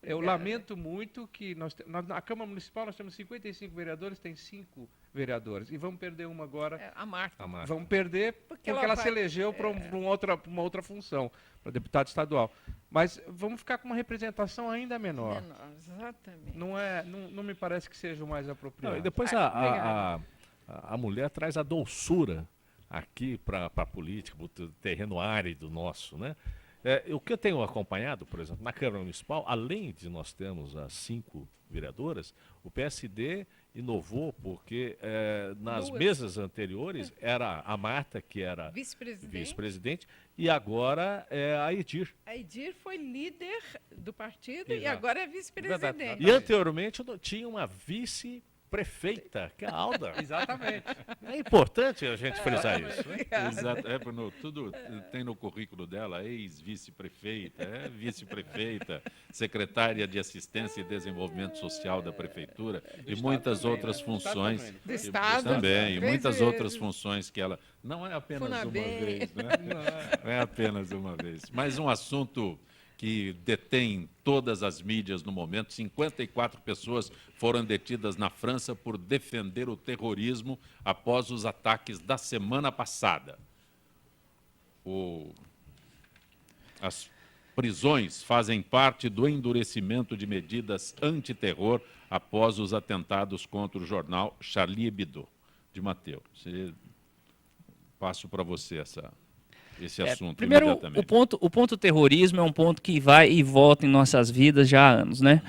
Eu lamento muito que na Câmara Municipal nós temos 55 vereadores, tem 5 vereadores. E vamos perder uma agora. É, a Marta. Vamos perder porque ela se elegeu para uma outra função, para deputado estadual. Mas vamos ficar com uma representação ainda menor. Exatamente. Não me parece que seja o mais apropriado. Não, e depois a mulher traz a doçura aqui para a política, para o terreno árido nosso, né? O que eu tenho acompanhado, por exemplo, na Câmara Municipal, além de nós termos as 5 vereadoras, o PSD inovou porque nas Duas. mesas anteriores era a Marta, que era Vice-presidente. vice-presidente, e agora é a Edir. A Edir foi líder do partido e Exato. agora é vice-presidente. E anteriormente tinha uma vice-prefeita, que é a Alda. Exatamente. É importante a gente frisar isso, né? Exato. Tudo tem no currículo dela, ex-vice-prefeita, vice-prefeita, secretária de Assistência e Desenvolvimento Social da Prefeitura e muitas outras funções. Do Estado. Também, e Três muitas vezes. outras funções que ela... Não é apenas uma Funabem. vez, né? Não é apenas uma vez. Mas um assunto que detém todas as mídias no momento. 54 pessoas foram detidas na França por defender o terrorismo após os ataques da semana passada. As prisões fazem parte do endurecimento de medidas antiterror após os atentados contra o jornal Charlie Hebdo. De Mateus, passo para você esse assunto Primeiro, imediatamente. o ponto terrorismo é um ponto que vai e volta em nossas vidas já há anos, né?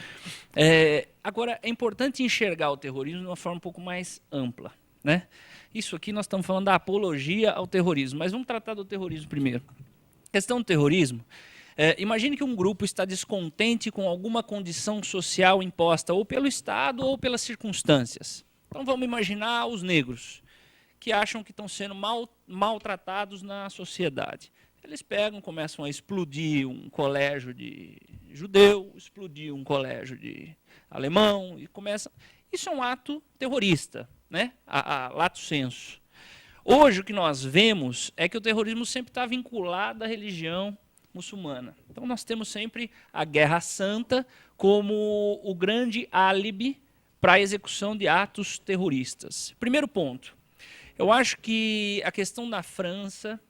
Agora, é importante enxergar o terrorismo de uma forma um pouco mais ampla, né? Isso aqui nós estamos falando da apologia ao terrorismo, mas vamos tratar do terrorismo primeiro. A questão do terrorismo Imagine que um grupo está descontente com alguma condição social imposta ou pelo Estado ou pelas circunstâncias. Então vamos imaginar os negros, que acham que estão sendo maltratados na sociedade. Eles pegam, começam a explodir um colégio de judeu, explodir um colégio de alemão, e começam... Isso é um ato terrorista, né? A lato sensu. Hoje o que nós vemos é que o terrorismo sempre está vinculado à religião muçulmana. Então nós temos sempre a Guerra Santa como o grande álibi para a execução de atos terroristas. Primeiro ponto, eu acho que a questão da França,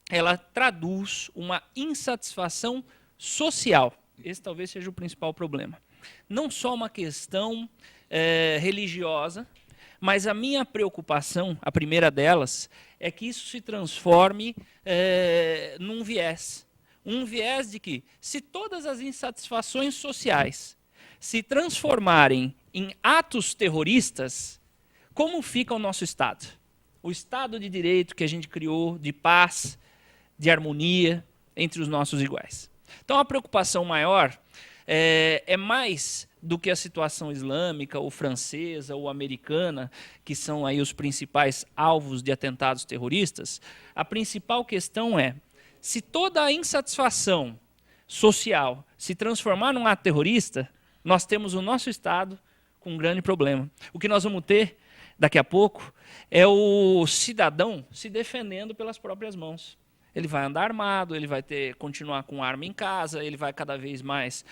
ela traduz uma insatisfação social. Esse talvez seja o principal problema. Não só uma questão religiosa, mas a minha preocupação, a primeira delas, é que isso se transforme num viés. Um viés de que, se todas as insatisfações sociais se transformarem em atos terroristas, como fica o nosso Estado? O Estado de Direito que a gente criou, de paz, de harmonia entre os nossos iguais. Então, a preocupação maior é mais do que a situação islâmica, ou francesa, ou americana, que são aí os principais alvos de atentados terroristas. A principal questão é, se toda a insatisfação social se transformar num ato terrorista, nós temos o nosso Estado com um grande problema. O que nós vamos ter daqui a pouco é o cidadão se defendendo pelas próprias mãos. Ele vai andar armado, ele vai continuar com arma em casa, ele vai cada vez mais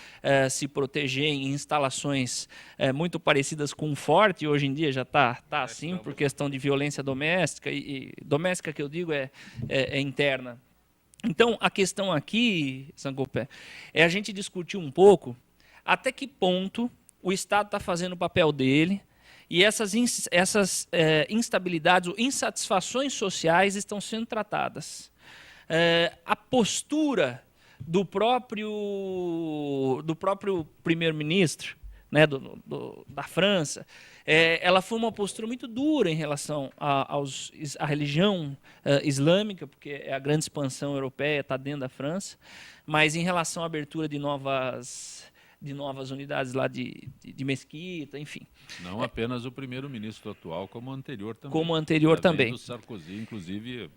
se proteger em instalações muito parecidas com um forte, e hoje em dia já está assim, por questão de violência doméstica, e doméstica que eu digo é interna. Então, a questão aqui, Zancopé, é a gente discutir um pouco até que ponto o Estado está fazendo o papel dele, e essas instabilidades ou insatisfações sociais estão sendo tratadas. A postura do próprio primeiro-ministro, né, da França, ela foi uma postura muito dura em relação à religião islâmica, porque é a grande expansão europeia, está dentro da França, mas em relação à abertura de novas unidades lá de mesquita, enfim. Não apenas o primeiro-ministro atual, como o anterior também. Como o anterior também. Do Sarkozy, inclusive.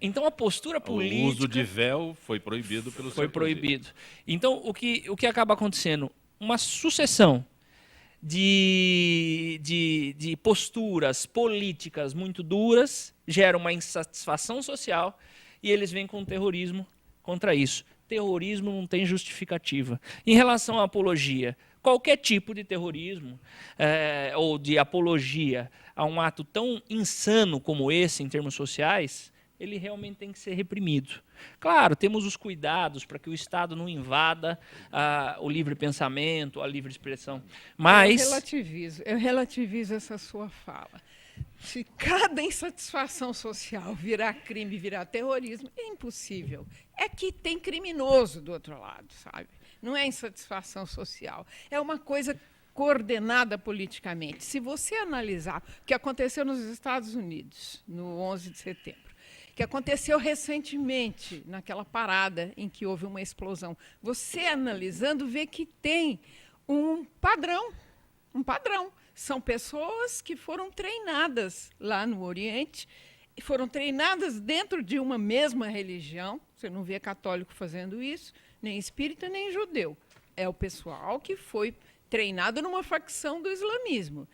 Então a postura política... O uso de véu foi proibido pelo Sarkozy. Foi proibido. Então o que acaba acontecendo? Uma sucessão de posturas políticas muito duras gera uma insatisfação social e eles vêm com o terrorismo contra isso. Terrorismo não tem justificativa. Em relação à apologia, qualquer tipo de terrorismo ou de apologia a um ato tão insano como esse, em termos sociais, ele realmente tem que ser reprimido. Claro, temos os cuidados para que o Estado não invada o livre pensamento, a livre expressão. Mas... Eu relativizo essa sua fala. Se cada insatisfação social virar crime, virar terrorismo, é impossível. É que tem criminoso do outro lado, sabe? Não é insatisfação social. É uma coisa coordenada politicamente. Se você analisar o que aconteceu nos Estados Unidos, no 11 de setembro, o que aconteceu recentemente, naquela parada em que houve uma explosão, você analisando vê que tem um padrão. São pessoas que foram treinadas lá no Oriente, e foram treinadas dentro de uma mesma religião. Você não vê católico fazendo isso, nem espírita, nem judeu. É o pessoal que foi treinado numa facção do islamismo.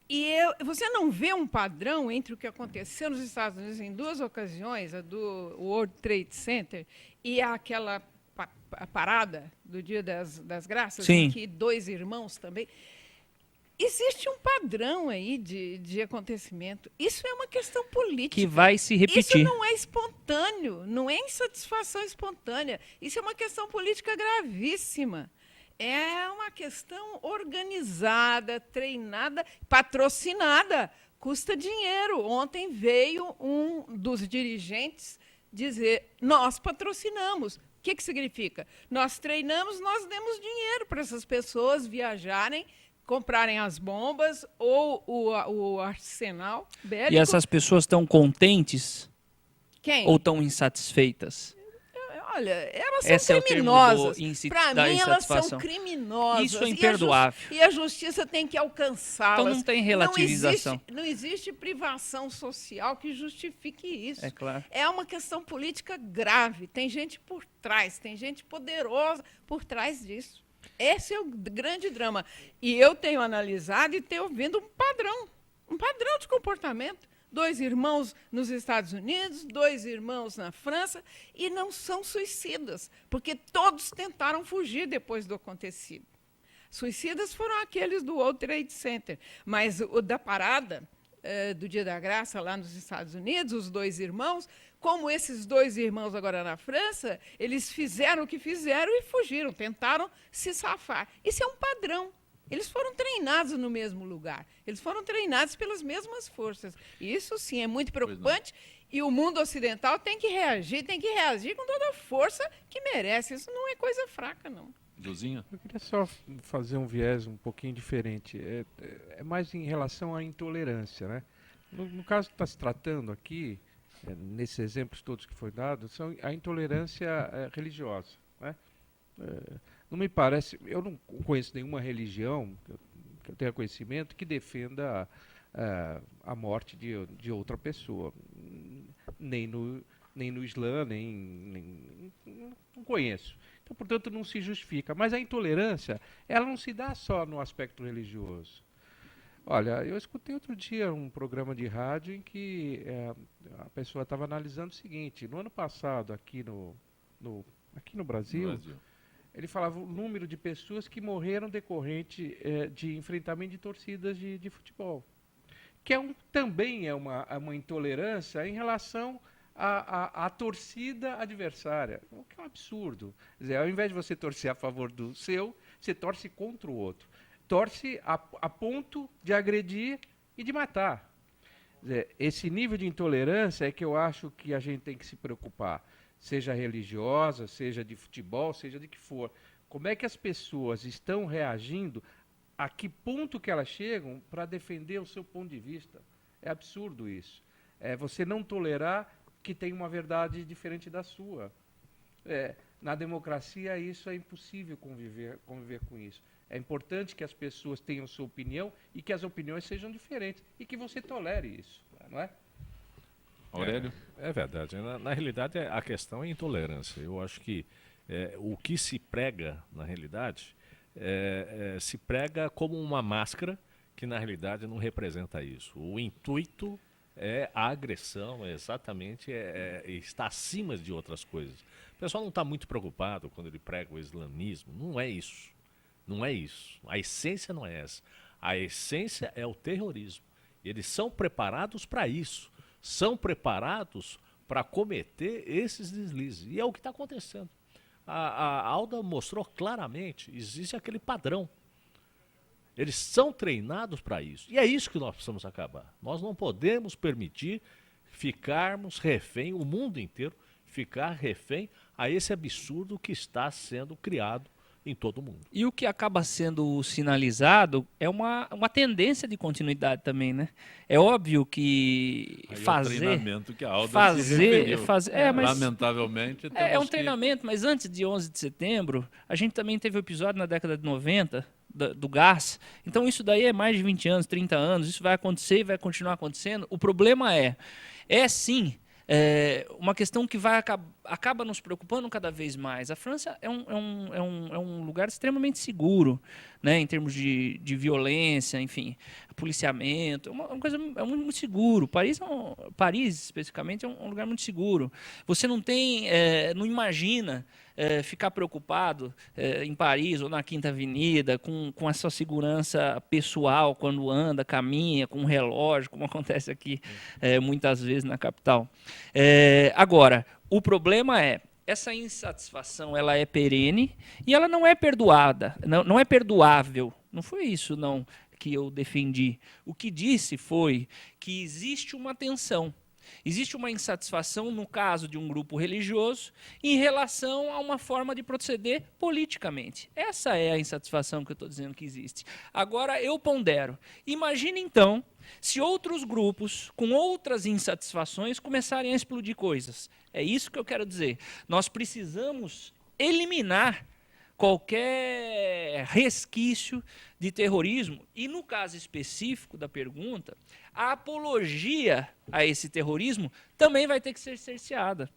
E você não vê um padrão entre o que aconteceu nos Estados Unidos em duas ocasiões, a do World Trade Center e aquela parada do Dia das Graças, Sim. em que dois irmãos também... Existe um padrão aí de acontecimento. Isso é uma questão política. Que vai se repetir. Isso não é espontâneo, não é insatisfação espontânea. Isso é uma questão política gravíssima. É uma questão organizada, treinada, patrocinada. Custa dinheiro. Ontem veio um dos dirigentes dizer, nós patrocinamos. O que significa? Nós treinamos, nós demos dinheiro para essas pessoas viajarem, comprarem as bombas ou o arsenal bélico. E essas pessoas estão contentes? Quem? Ou estão insatisfeitas? Olha, elas Esse é são o termo criminosas. do Para da mim, elas são insatisfação. criminosas. Isso é imperdoável. E a justiça tem que alcançá-las. Então não tem relativização. Não existe privação social que justifique isso. É claro. É uma questão política grave. Tem gente por trás, tem gente poderosa por trás disso. Esse é o grande drama. E eu tenho analisado e tenho ouvido um padrão de comportamento. 2 irmãos nos Estados Unidos, 2 irmãos na França, e não são suicidas, porque todos tentaram fugir depois do acontecido. Suicidas foram aqueles do World Trade Center, mas o da parada do Dia da Graça lá nos Estados Unidos, os 2 irmãos, como esses 2 irmãos agora na França, eles fizeram o que fizeram e fugiram, tentaram se safar. Isso é um padrão. Eles foram treinados no mesmo lugar. Eles foram treinados pelas mesmas forças. Isso, sim, é muito preocupante. E o mundo ocidental tem que reagir com toda a força que merece. Isso não é coisa fraca, não. Duzinha? Eu queria só fazer um viés um pouquinho diferente. É mais em relação à intolerância, né? No caso que está se tratando aqui, nesses exemplos todos que foi dado, são a intolerância religiosa, né? Não me parece, eu não conheço nenhuma religião que eu tenha conhecimento que defenda a morte de outra pessoa, nem no Islã, não conheço. Então, portanto, não se justifica. Mas a intolerância, ela não se dá só no aspecto religioso. Olha, eu escutei outro dia um programa de rádio em que a pessoa estava analisando o seguinte: no ano passado, aqui no Brasil, ele falava o número de pessoas que morreram decorrente de enfrentamento de torcidas de futebol. Que também é uma intolerância em relação à torcida adversária. O que é um absurdo. Quer dizer, ao invés de você torcer a favor do seu, você torce contra o outro. Torce a ponto de agredir e de matar. Quer dizer, esse nível de intolerância é que eu acho que a gente tem que se preocupar. Seja religiosa, seja de futebol, seja de que for. Como é que as pessoas estão reagindo, a que ponto que elas chegam para defender o seu ponto de vista? É absurdo isso. É você não tolerar que tem uma verdade diferente da sua. Na democracia, isso é impossível conviver com isso. É importante que as pessoas tenham sua opinião e que as opiniões sejam diferentes e que você tolere isso, não é? Aurélio? É verdade. Na realidade, a questão é a intolerância. Eu acho que o que se prega, na realidade, se prega como uma máscara que, na realidade, não representa isso. O intuito é a agressão, exatamente, está acima de outras coisas. O pessoal não está muito preocupado quando ele prega o islamismo. Não é isso. Não é isso. A essência não é essa. A essência é o terrorismo. Eles são preparados para isso. São preparados para cometer esses deslizes. E é o que está acontecendo. A Alda mostrou claramente, existe aquele padrão. Eles são treinados para isso. E é isso que nós precisamos acabar. Nós não podemos permitir ficarmos refém, o mundo inteiro ficar refém a esse absurdo que está sendo criado em todo o mundo. E o que acaba sendo sinalizado é uma tendência de continuidade também, né? É óbvio que Aí fazer... É o treinamento que a Alda se referiu. mas, lamentavelmente, é um treinamento, mas antes de 11 de setembro, a gente também teve o episódio na década de 90 do gás. Então isso daí é mais de 20 anos, 30 anos, isso vai acontecer e vai continuar acontecendo. O problema sim, uma questão que acaba nos preocupando cada vez mais. A França é um lugar extremamente seguro, né, em termos de violência, enfim, policiamento, uma coisa muito seguro. Paris especificamente, é um lugar muito seguro. Você não imagina ficar preocupado em Paris ou na Quinta Avenida com a sua segurança pessoal quando anda, caminha, com um relógio, como acontece aqui muitas vezes na capital. Agora, o problema essa insatisfação ela é perene e ela não é perdoada, não é perdoável. Não foi isso não que eu defendi. O que disse foi que existe uma tensão Existe uma insatisfação, no caso de um grupo religioso, em relação a uma forma de proceder politicamente. Essa é a insatisfação que eu estou dizendo que existe. Agora, eu pondero. Imagine, então, se outros grupos, com outras insatisfações, começarem a explodir coisas. É isso que eu quero dizer. Nós precisamos eliminar qualquer resquício de terrorismo. E, no caso específico da pergunta, a apologia a esse terrorismo também vai ter que ser cerceada.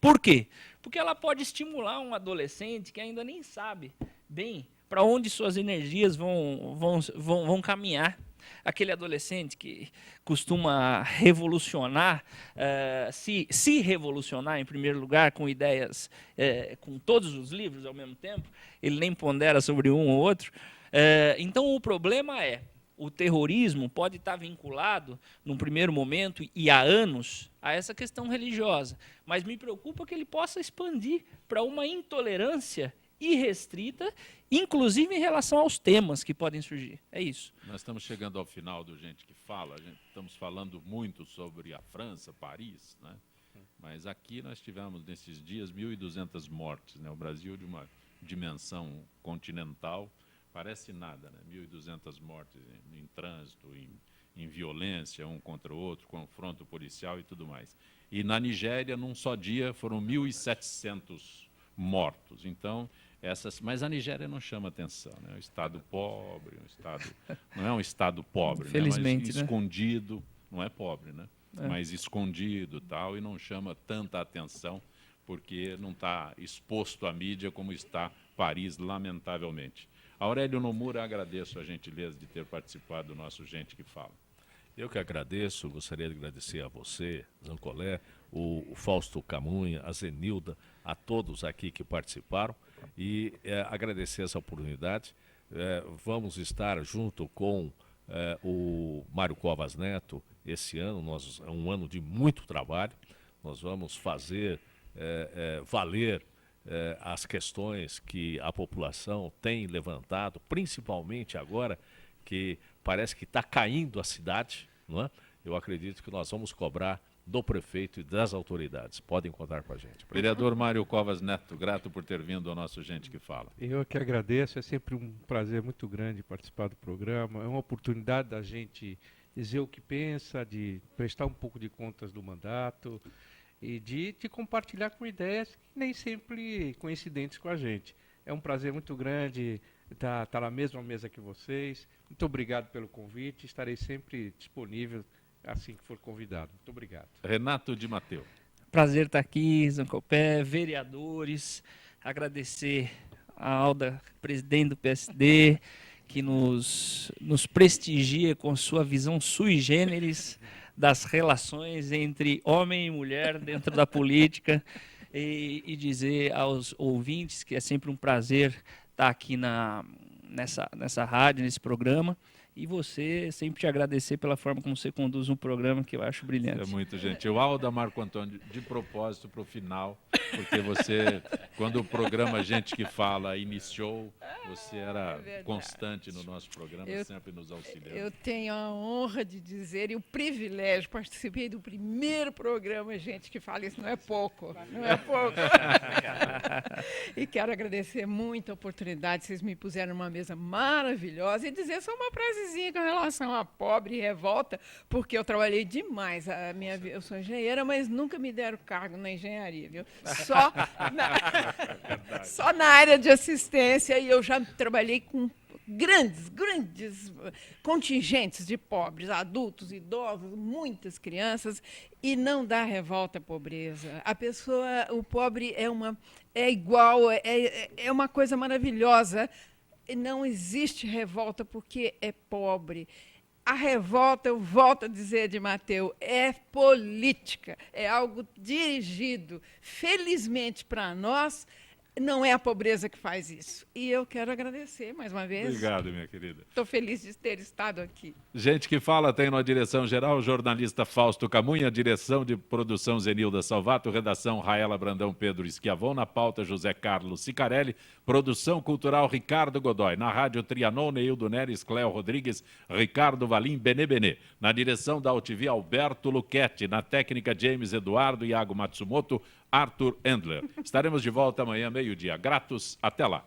Por quê? Porque ela pode estimular um adolescente que ainda nem sabe bem para onde suas energias vão caminhar. Aquele adolescente que costuma revolucionar, se revolucionar em primeiro lugar com ideias, com todos os livros ao mesmo tempo, ele nem pondera sobre um ou outro. Então o problema é, o terrorismo pode estar vinculado, num primeiro momento e há anos, a essa questão religiosa, mas me preocupa que ele possa expandir para uma intolerância irrestrita, inclusive em relação aos temas que podem surgir. É isso. Nós estamos chegando ao final do Gente que Fala. Estamos falando muito sobre a França, Paris, né? Mas aqui nós tivemos, nesses dias, 1.200 mortes, né? O Brasil, de uma dimensão continental, parece nada, né? 1.200 mortes em trânsito, em violência, um contra o outro, confronto policial e tudo mais. E na Nigéria, num só dia, foram 1.700 mortos. Então, mas a Nigéria não chama atenção, né? É um estado pobre, não é um estado pobre, felizmente, né? Mas escondido, não é pobre, né? Mas escondido tal, e não chama tanta atenção porque não está exposto à mídia como está Paris, lamentavelmente. Aurélio Nomura, agradeço a gentileza de ter participado do nosso Gente que Fala. Eu que agradeço, gostaria de agradecer a você, Zancolé, o Fausto Camunha, a Zenilda, a todos aqui que participaram e agradecer essa oportunidade. Vamos estar junto com o Mário Covas Neto esse ano, é um ano de muito trabalho. Nós vamos fazer valer as questões que a população tem levantado, principalmente agora que parece que está caindo a cidade, não é? Eu acredito que nós vamos cobrar do prefeito e das autoridades. Podem contar com a gente. Vereador Mário Covas Neto, grato por ter vindo ao nosso Gente que Fala. Eu que agradeço, é sempre um prazer muito grande participar do programa. É uma oportunidade da gente dizer o que pensa, de prestar um pouco de contas do mandato e de compartilhar com ideias que nem sempre coincidentes com a gente. É um prazer muito grande estar na mesma mesa que vocês. Muito obrigado pelo convite, estarei sempre disponível assim que for convidado. Muito obrigado. Renato de Mateu. Prazer estar aqui, Zancopé, vereadores, agradecer a Alda, presidente do PSD, que nos prestigia com sua visão sui generis das relações entre homem e mulher dentro da política e dizer aos ouvintes que é sempre um prazer estar aqui nessa rádio, nesse programa. E você, sempre te agradecer pela forma como você conduz um programa que eu acho brilhante. É muito gentil. Alda, Marco Antônio, de propósito para o final, porque você, quando o programa Gente que Fala iniciou, você era constante no nosso programa, sempre nos auxiliando. Eu tenho a honra de dizer e o privilégio, participei do primeiro programa Gente que Fala, isso não é pouco, não é pouco. E quero agradecer muito a oportunidade, vocês me puseram numa mesa maravilhosa e dizer só uma frasezinha com relação a pobre e revolta, porque eu trabalhei demais. Eu sou engenheira, mas nunca me deram cargo na engenharia, viu? Só na área de assistência, e eu já trabalhei com grandes contingentes de pobres, adultos, idosos, muitas crianças, e não dá revolta à pobreza. O pobre é igual, é uma coisa maravilhosa. Não existe revolta porque é pobre. A revolta, eu volto a dizer de Mateu, é política, é algo dirigido. Felizmente para nós, não é a pobreza que faz isso. E eu quero agradecer mais uma vez. Obrigado, minha querida. Estou feliz de ter estado aqui. Gente que fala tem na direção geral o jornalista Fausto Camunha, direção de produção Zenilda Salvato, redação Raela Brandão, Pedro Esquiavon, na pauta José Carlos Sicarelli, produção cultural Ricardo Godoy, na rádio Trianon, Neildo Neres, Cléo Rodrigues, Ricardo Valim, Benê Benê, na direção da UTV Alberto Luchetti, na técnica James Eduardo, Iago Matsumoto, Arthur Endler. Estaremos de volta amanhã, meio-dia. Gratos, até lá.